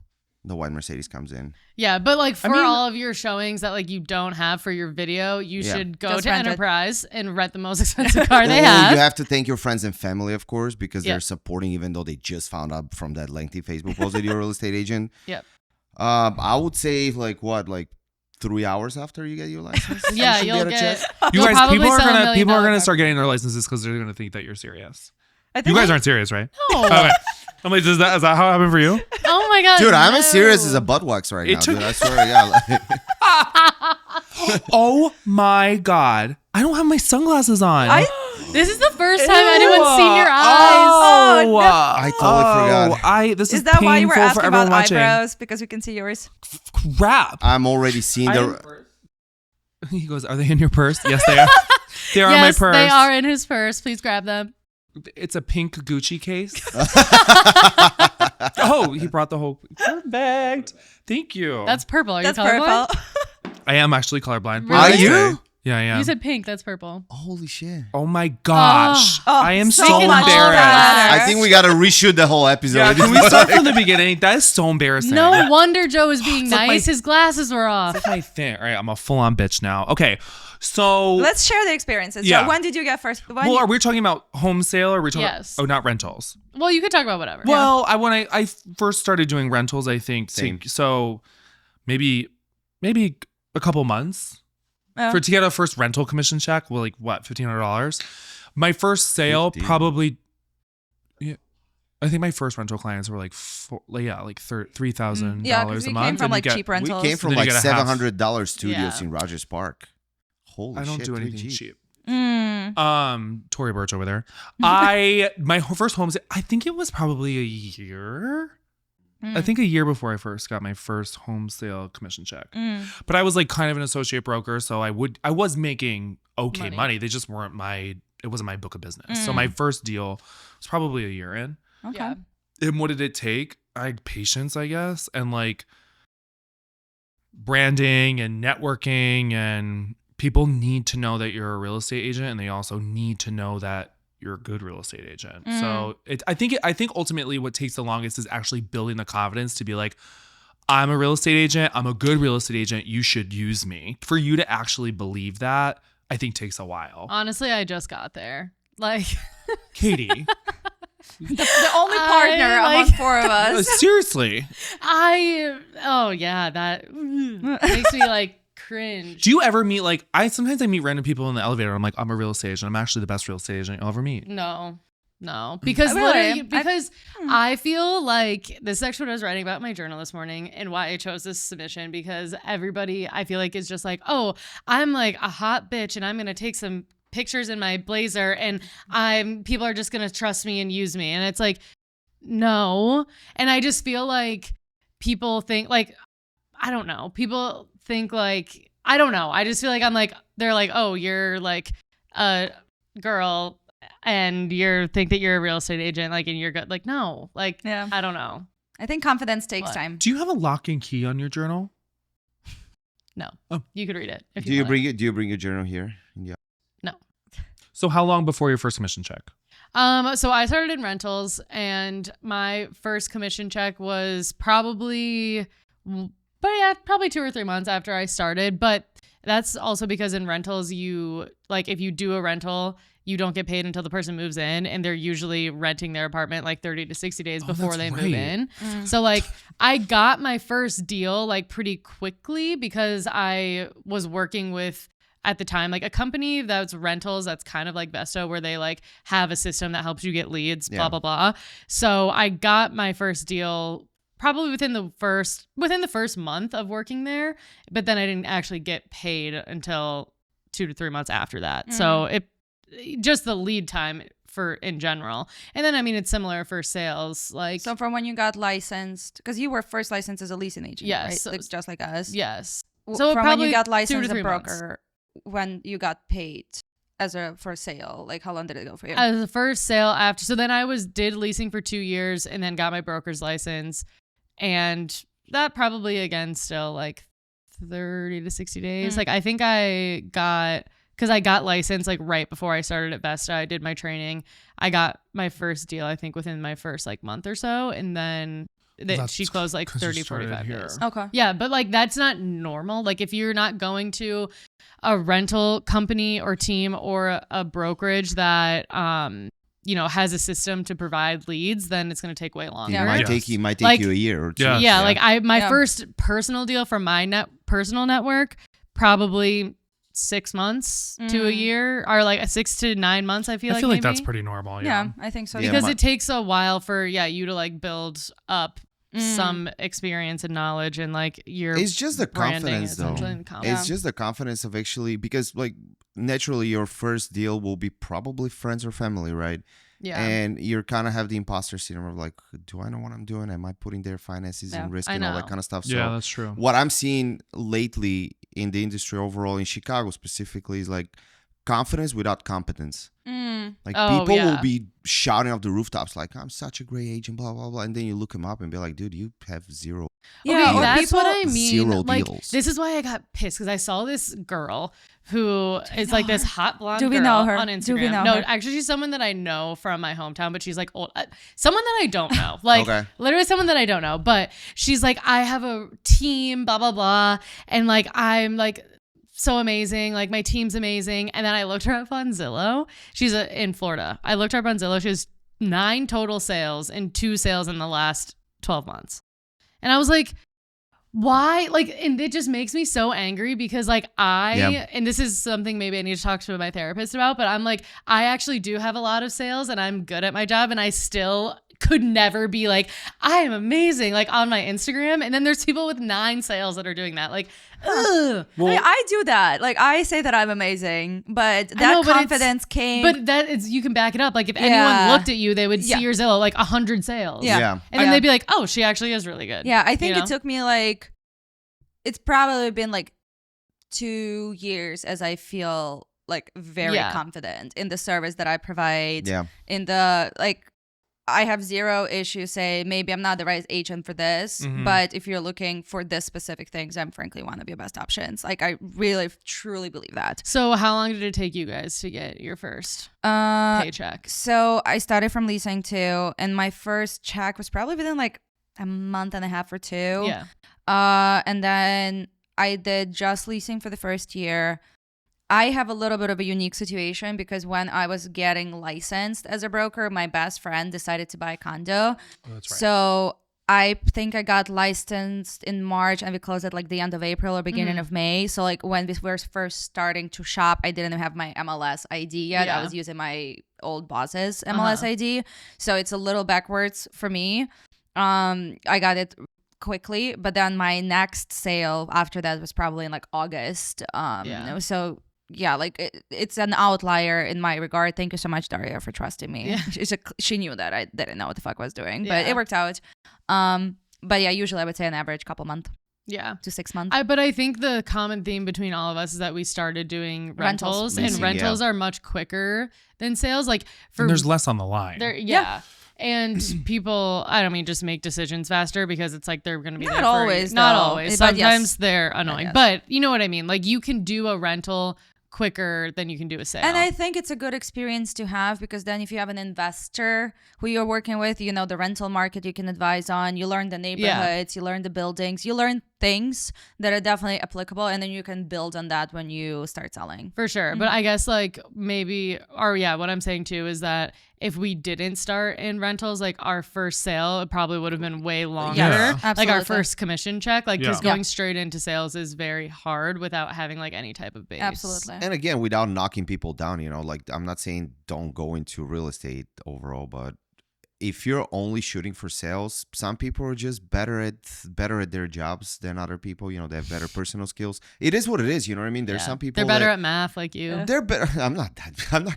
S4: The white Mercedes comes in.
S1: Yeah, but like for
S3: mean-
S1: all of your showings that like you don't have for your video, you
S4: Yeah.
S1: should go
S2: Just
S1: to
S2: rent it.
S1: Enterprise and rent the most expensive car they
S4: Oh,
S1: have.
S4: you have to thank your friends and family, of course, because
S1: Yep.
S4: they're supporting, even though they just found out from that lengthy Facebook post that you're a real estate agent.
S1: Yep.
S4: I would say like 3 hours after you get your license.
S1: Yeah,
S4: should be
S1: you'll
S4: able to
S1: get.
S4: check.
S3: You
S1: You'll
S3: guys,
S1: probably
S3: people are
S1: sell a
S3: gonna
S1: $1 million
S3: start getting their licenses because they're gonna think that you're serious.
S2: I
S3: You
S2: think
S3: guys aren't serious, right?
S1: No.
S3: Okay. I'm like, is that how it happened for you?
S1: Oh my god,
S4: Dude, I'm
S1: no.
S4: as serious as a butt wax right
S3: It
S4: now,
S3: took-
S4: dude. I swear, yeah.
S3: Oh my god. I don't have my sunglasses on.
S1: This is the first time anyone's seen your eyes.
S3: Oh,
S2: Oh, no.
S4: I totally forgot.
S3: This
S2: Is
S3: is
S2: that why you were
S3: painful for
S2: asking
S3: everyone
S2: about
S3: watching.
S2: eyebrows? Because we can see yours.
S3: Crap.
S4: I'm already seeing the.
S3: He goes, "Are they in your purse?" Yes, they are. They are in my purse.
S1: They are in his purse. Please grab them.
S3: It's a pink Gucci case. Oh, he brought the whole. Perfect. Thank you.
S1: That's purple. Are
S2: That's
S1: you colorblind?
S2: purple.
S3: I am actually colorblind.
S1: Really?
S4: Are you?
S3: Yeah, I am.
S1: You said pink. That's purple.
S4: Holy shit.
S3: Oh my gosh.
S2: Oh,
S3: I am
S2: so
S3: so
S2: much
S3: embarrassed.
S2: better.
S4: I think we got to reshoot the whole episode.
S3: Yeah, can we start from the beginning? That is so embarrassing.
S1: No wonder Joe was being
S3: It's like
S1: nice. His glasses were off.
S3: That's my thing. All right, I'm a full-on bitch now. Okay, so
S2: Let's share the experiences.
S3: Yeah.
S2: So when did you get first?
S3: well, are we talking about home sale or are we talking
S1: Yes.
S3: about, oh, not rentals?
S1: Well, you could talk about whatever.
S3: Well, when I first started doing rentals, I think
S4: Same.
S3: so maybe a couple months
S2: Oh.
S3: to get a first rental commission check. Well, like what, $1,500? My first sale
S4: 15.
S3: probably. Yeah, I think my first rental clients were like $3,000
S2: Yeah,
S3: a
S2: because we
S3: month.
S2: came from
S3: and
S2: like
S3: you get-
S2: cheap rentals.
S4: We came from
S3: Then you
S4: like
S3: get a half.
S4: $700 studios
S1: Yeah.
S4: in Rogers Park. Holy
S3: I don't
S4: shit,
S3: do anything
S4: 3G.
S3: cheap. Tory Burch over there. My first home sale, I think it was probably a year. I think a year before I first got my first home sale commission check. But I was like kind of an associate broker, so I was making okay money. They just weren't it wasn't my book of business. So my first deal was probably a year in.
S2: Okay.
S1: Yeah.
S3: And what did it take? I had patience, I guess, and like branding and networking, and people need to know that you're a real estate agent, and they also need to know that you're a good real estate agent. So I think ultimately what takes the longest is actually building the confidence to be like, I'm a real estate agent. I'm a good real estate agent. You should use me. For you to actually believe that, I think takes a while.
S1: Honestly, I just got there. Like,
S3: Katie,
S2: The only partner
S1: I,
S2: among four of us.
S3: seriously.
S1: oh yeah, that makes me like cringe.
S3: Do you ever meet sometimes I meet random people in the elevator. I'm like, I'm a real estate agent. I'm actually the best real estate agent you'll ever meet.
S1: No, because
S2: Really?
S1: literally, because I feel like this is actually what I was writing about in my journal this morning and why I chose this submission, because everybody I feel like is just like, oh, I'm like a hot bitch and I'm gonna take some pictures in my blazer and people are just gonna trust me and use me, and it's like, no. And I just feel like people think like, I don't know, people think like, I don't know, I just feel like I'm like, they're like, oh, you're like a girl and you think that you're a real estate agent, like, and you're good. Like, no, like,
S2: Yeah.
S1: I don't know.
S2: I think confidence takes
S1: What?
S2: time.
S3: Do you have a lock and key on your journal?
S1: No,
S3: Oh.
S1: you could read it if
S4: Do you
S1: want.
S4: bring your journal here? Yeah.
S1: No.
S3: So how long before your first commission check?
S1: So I started in rentals, and my first commission check was probably 2 or 3 months after I started. But that's also because in rentals, if you do a rental, you don't get paid until the person moves in, and they're usually renting their apartment like 30 to 60 days before
S3: that's
S1: they
S3: right.
S1: move in. So like I got my first deal like pretty quickly because I was working with, at the time, like a company that's rentals that's kind of like Vesto, where they like have a system that helps you get leads, blah, blah, blah. So I got my first deal probably within the first month of working there, but then I didn't actually get paid until 2 to 3 months after that. So it just the lead time for in general. And then, I mean, it's similar for sales. Like,
S2: So from when you got licensed, because you were first licensed as a leasing agent,
S1: Yes,
S2: right?
S1: so-
S2: Like, just like us.
S1: yes.
S2: So
S1: So
S2: from when
S1: probably
S2: you got
S1: 2 to
S2: licensed as
S1: 3
S2: a
S1: months.
S2: broker, when you got paid for a sale, like how long did it go for you?
S1: As the first sale after, so then I did leasing for 2 years and then got my broker's license, and that probably again still like 30 to 60 days. Like I think because I got licensed like right before I started at Vesta. I did my training. I got my first deal, I think, within my first like month or so, and then she closed like
S3: 'cause you
S1: 30,
S3: started
S1: 45
S3: here.
S1: days.
S2: Okay.
S1: Yeah, but like that's not normal. Like if you're not going to a rental company or team or a brokerage that has a system to provide leads, then it's going to take way longer.
S2: Yeah,
S4: It might
S3: Yes.
S4: take
S1: Like-
S4: you a year or two.
S3: Yeah.
S1: Yeah, like my
S2: Yeah.
S1: first personal deal from my personal network, probably 6 months to a year, or like 6 to 9 months. I feel like
S3: like
S1: maybe.
S3: that's pretty normal.
S2: Yeah, I think so.
S4: Yeah,
S1: because
S4: my-
S1: it takes a while for you to like build up some experience and knowledge, and like your
S4: It's just the
S1: branding
S4: confidence, though.
S1: essentially, and confidence.
S4: It's just the confidence of actually, because like naturally your first deal will be probably friends or family, right?
S1: Yeah.
S4: And you're kind of have the imposter syndrome of like, do I know what I'm doing? Am I putting their finances in risk and all that kind of stuff?
S3: Yeah,
S4: So
S3: that's true.
S4: what I'm seeing lately in the industry overall in Chicago specifically is like confidence without competence. Like people will be shouting off the rooftops like, I'm such a great agent, blah, blah, blah. And then you look them up and be like, dude, you have zero.
S1: Yeah,
S2: or
S1: that's
S2: people,
S1: what I mean.
S4: Zero
S1: like,
S4: deals.
S1: This is why I got pissed because I saw this girl who is like this hot blonde
S2: Do we
S1: girl
S2: know her?
S1: on Instagram.
S2: Do we know
S1: no,
S2: her?
S1: actually, she's someone that I know from my hometown, but she's like old. Someone that I don't know. Like, literally someone that I don't know. But she's like, I have a team, blah, blah, blah. And like, I'm like, so amazing. Like, my team's amazing. And then I looked her up on Zillow. She's in Florida. I looked her up on Zillow. She has 9 total sales and 2 sales in the last 12 months. And I was like, why? Like, and it just makes me so angry because like and this is something maybe I need to talk to my therapist about, but I'm like, I actually do have a lot of sales and I'm good at my job and I still could never be like, I am amazing, like on my Instagram. And then there's people with 9 sales that are doing that. Like, ugh.
S2: Well, I do that. Like, I say that I'm amazing, but that confidence came.
S1: But that is, you can back it up. Like, if anyone looked at you, they would see your Zillow, like 100 sales.
S2: Yeah.
S1: And then they'd be like, oh, she actually is really good.
S2: Yeah, I think it took me like, it's probably been like 2 years as I feel like very confident in the service that I provide.
S4: Yeah.
S2: In the, like, I have zero issue say maybe I'm not the right agent for this, but if you're looking for this specific things, I'm frankly one of your best options. Like, I really truly believe that.
S1: So how long did it take you guys to get your first paycheck?
S2: So I started from leasing too, and my first check was probably within like a month and a half or 2.
S1: Yeah.
S2: And then I did just leasing for the first year. I have a little bit of a unique situation because when I was getting licensed as a broker, my best friend decided to buy a condo.
S3: Oh, that's right.
S2: So I think I got licensed in March and we closed at like the end of April or beginning of May. So like when we were first starting to shop, I didn't have my MLS ID yet. I was using my old boss's MLS ID. So it's a little backwards for me. I got it quickly, but then my next sale after that was probably in like August. So yeah, like it's an outlier in my regard. Thank you so much, Daria, for trusting me. Yeah. She knew that I didn't know what the fuck I was doing, but it worked out. But yeah, usually I would say an average couple months.
S1: Yeah.
S2: To 6 months.
S1: But I think the common theme between all of us is that we started doing rentals and rentals are much quicker than sales. Like,
S3: and there's less on the line.
S1: And people, I don't mean just make decisions faster because it's like they're going to be
S2: not always.
S1: Sometimes they're annoying, but you know what I mean? Like, you can do a rental quicker than you can do a sale.
S2: And I think it's a good experience to have because then if you have an investor who you're working with, you know the rental market you can advise on, you learn the neighborhoods, you learn the buildings, you learn things that are definitely applicable, and then you can build on that when you start selling.
S1: For sure. But I guess like maybe, what I'm saying too is that if we didn't start in rentals, like our first sale, it probably would have been way longer.
S2: Yeah,
S1: like our first commission check, like because going straight into sales is very hard without having like any type of base.
S2: Absolutely.
S4: And again, without knocking people down, you know, like I'm not saying don't go into real estate overall, but if you're only shooting for sales, some people are just better at their jobs than other people. You know, they have better personal skills. It is what it is. You know what I mean? There's some people
S1: they're better at math, like you.
S4: They're better. I'm not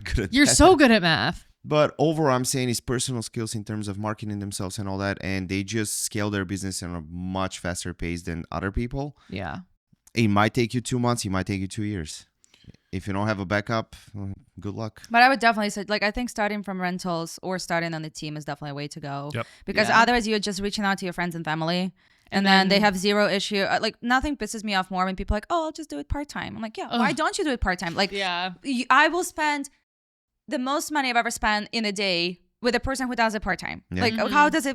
S4: good at.
S1: You're so good at math.
S4: But overall, I'm saying is personal skills in terms of marketing themselves and all that, and they just scale their business in a much faster pace than other people.
S1: Yeah.
S4: It might take you 2 months. It might take you 2 years. If you don't have a backup, good luck.
S2: But I would definitely say, like, I think starting from rentals or starting on the team is definitely a way to go.
S3: Yep.
S2: Because otherwise you're just reaching out to your friends and family. And then they have zero issue. Like, nothing pisses me off more when people are like, oh, I'll just do it part-time. I'm like, why don't you do it part-time? Like, I will spend the most money I've ever spent in a day with a person who does it part-time. Yeah. Like, how does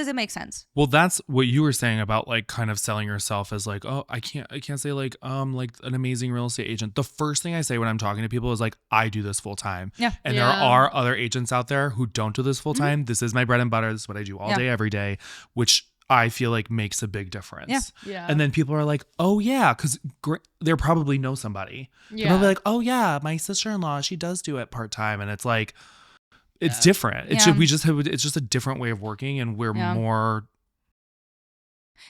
S2: it make sense?
S3: Well, that's what you were saying about like kind of selling yourself as like, oh, I can't say like an amazing real estate agent. The first thing I say when I'm talking to people is like, I do this full time.
S2: Yeah.
S3: And there are other agents out there who don't do this full time. Mm-hmm. This is my bread and butter. This is what I do all day, every day, which I feel like makes a big difference.
S1: Yeah.
S3: And then people are like, oh yeah, because they probably know somebody.
S1: Yeah.
S3: They'll be like, oh yeah, my sister-in-law, she does do it part-time. And it's like, it's different. It's just a different way of working, and we're more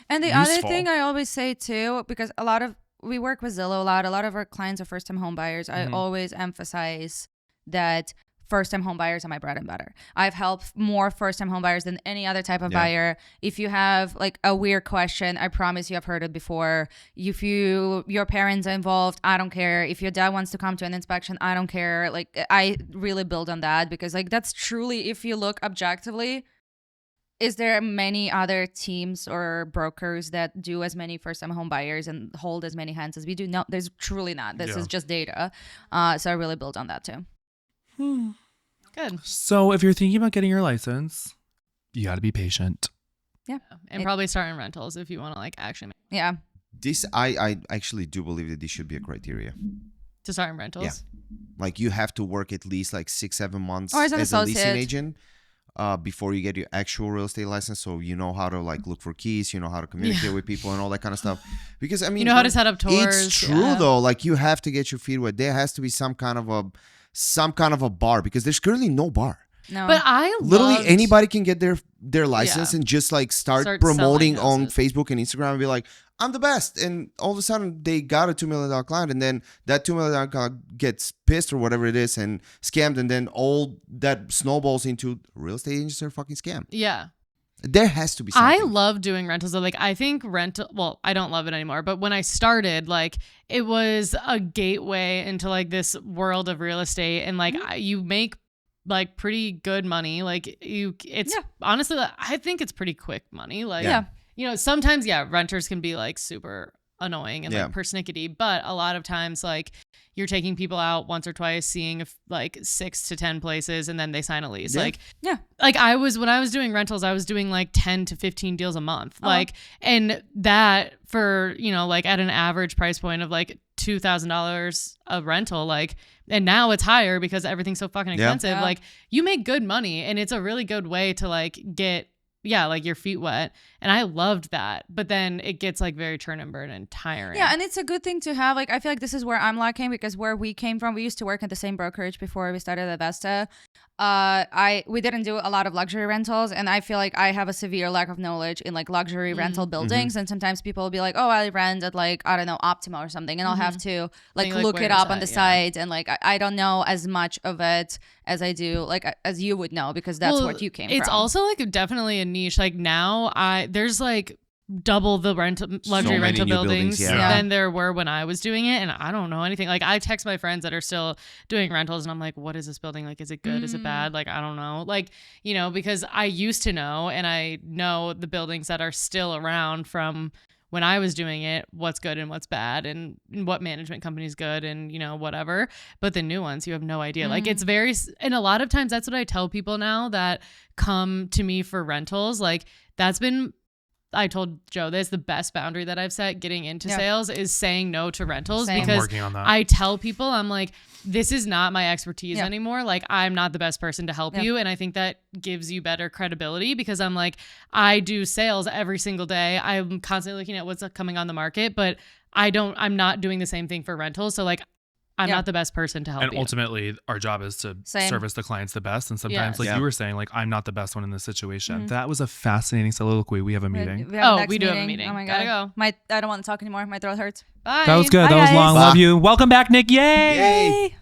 S2: And the
S3: useful.
S2: other thing I always say too, because a lot of we work with Zillow a lot. A lot of our clients are first-time home buyers. I always emphasize that first-time home buyers are my bread and butter. I've helped more first-time home buyers than any other type of buyer. If you have like a weird question, I promise you have heard it before. If your parents are involved, I don't care. If your dad wants to come to an inspection, I don't care. Like I really build on that because like that's truly, if you look objectively, is there many other teams or brokers that do as many first-time home buyers and hold as many hands as we do? No, there's truly not. This is just data. So I really build on that too.
S1: Good.
S3: So if you're thinking about getting your license, you got to be patient.
S2: Yeah.
S1: And probably start in rentals if you want to like actually
S2: Yeah.
S4: This I actually do believe that this should be a criteria.
S1: to start in rentals.
S4: Yeah. Like you have to work at least like 6-7 months
S2: Or as an
S4: a leasing
S2: associate.
S4: agent before you get your actual real estate license. So you know how to like look for keys, you know how to communicate with people and all that kind of stuff. Because I mean,
S1: You know how to set up tours.
S4: it's true though. Like you have to get your feet wet. There has to be some kind of a bar because there's currently no bar.
S2: No.
S1: But I
S4: Literally
S1: loved-
S4: anybody can get their license
S1: Yeah.
S4: and just like start
S1: Start
S4: promoting
S1: selling
S4: on
S1: houses.
S4: Facebook and Instagram and be like, I'm the best. And all of a sudden they got a $2 million client and then that $2 million client gets pissed or whatever it is and scammed. And then all that snowballs into real estate agents are fucking scam.
S1: Yeah.
S4: There has to be
S1: I
S4: something.
S1: love doing rentals. So, like, I think well, I don't love it anymore, but when I started, like, it was a gateway into like this world of real estate, and like you make like pretty good money. Like it's honestly, I think it's pretty quick money. Like, you know, sometimes renters can be like super annoying and like persnickety, but a lot of times like you're taking people out once or twice, seeing like 6 to 10 places, and then they sign a lease. Like when I was doing rentals, I was doing like 10 to 15 deals a month. Like, and that for, you know, like at an average price point of like $2,000 a rental, like, and now it's higher because everything's so fucking expensive. Like you make good money, and it's a really good way to like get like your feet wet. And I loved that. But then it gets like very churn and burn and tiring.
S2: Yeah, and it's a good thing to have. Like, I feel like this is where I'm lacking because where we came from, we used to work at the same brokerage before we started at Vesta. We didn't do a lot of luxury rentals, and I feel like I have a severe lack of knowledge in like luxury rental buildings. And sometimes people will be like, oh, I rent at like, I don't know, Optima or something, and I'll have to like look it up on the site, and like I don't know as much of it as I do, like as you would know, because that's what you came from.
S1: It's also like definitely a niche. Like now there's like double the luxury rental buildings than there were when I was doing it, and I don't know anything. Like I text my friends that are still doing rentals and I'm like, what is this building? Like, is it good? Is it bad? Like, I don't know. Like, you know, because I used to know, and I know the buildings that are still around from when I was doing it, what's good and what's bad, and what management company's good, and you know, whatever. But the new ones, you have no idea. Like it's and a lot of times that's what I tell people now that come to me for rentals. Like I told Joe this, the best boundary that I've set getting into sales is saying no to rentals.
S2: Same.
S1: Because
S3: I'm working on that.
S1: I tell people, I'm like, this is not my expertise anymore. Like, I'm not the best person to help you. And I think that gives you better credibility because I'm like, I do sales every single day. I'm constantly looking at what's coming on the market, but I'm not doing the same thing for rentals. So like, I'm not the best person to help you.
S3: And ultimately, our job is to service the clients the best. And sometimes, like you were saying, like, I'm not the best one in this situation. That was a fascinating soliloquy. We have a meeting.
S2: We have
S1: We do have a meeting.
S2: Oh my
S1: Gotta
S2: God.
S1: go.
S2: I don't want to talk anymore. My throat hurts.
S1: Bye.
S3: That was good.
S2: Bye,
S3: That was
S2: guys.
S3: long.
S4: Bye.
S3: Love you. Welcome back, Nick. Yay!
S4: Yay!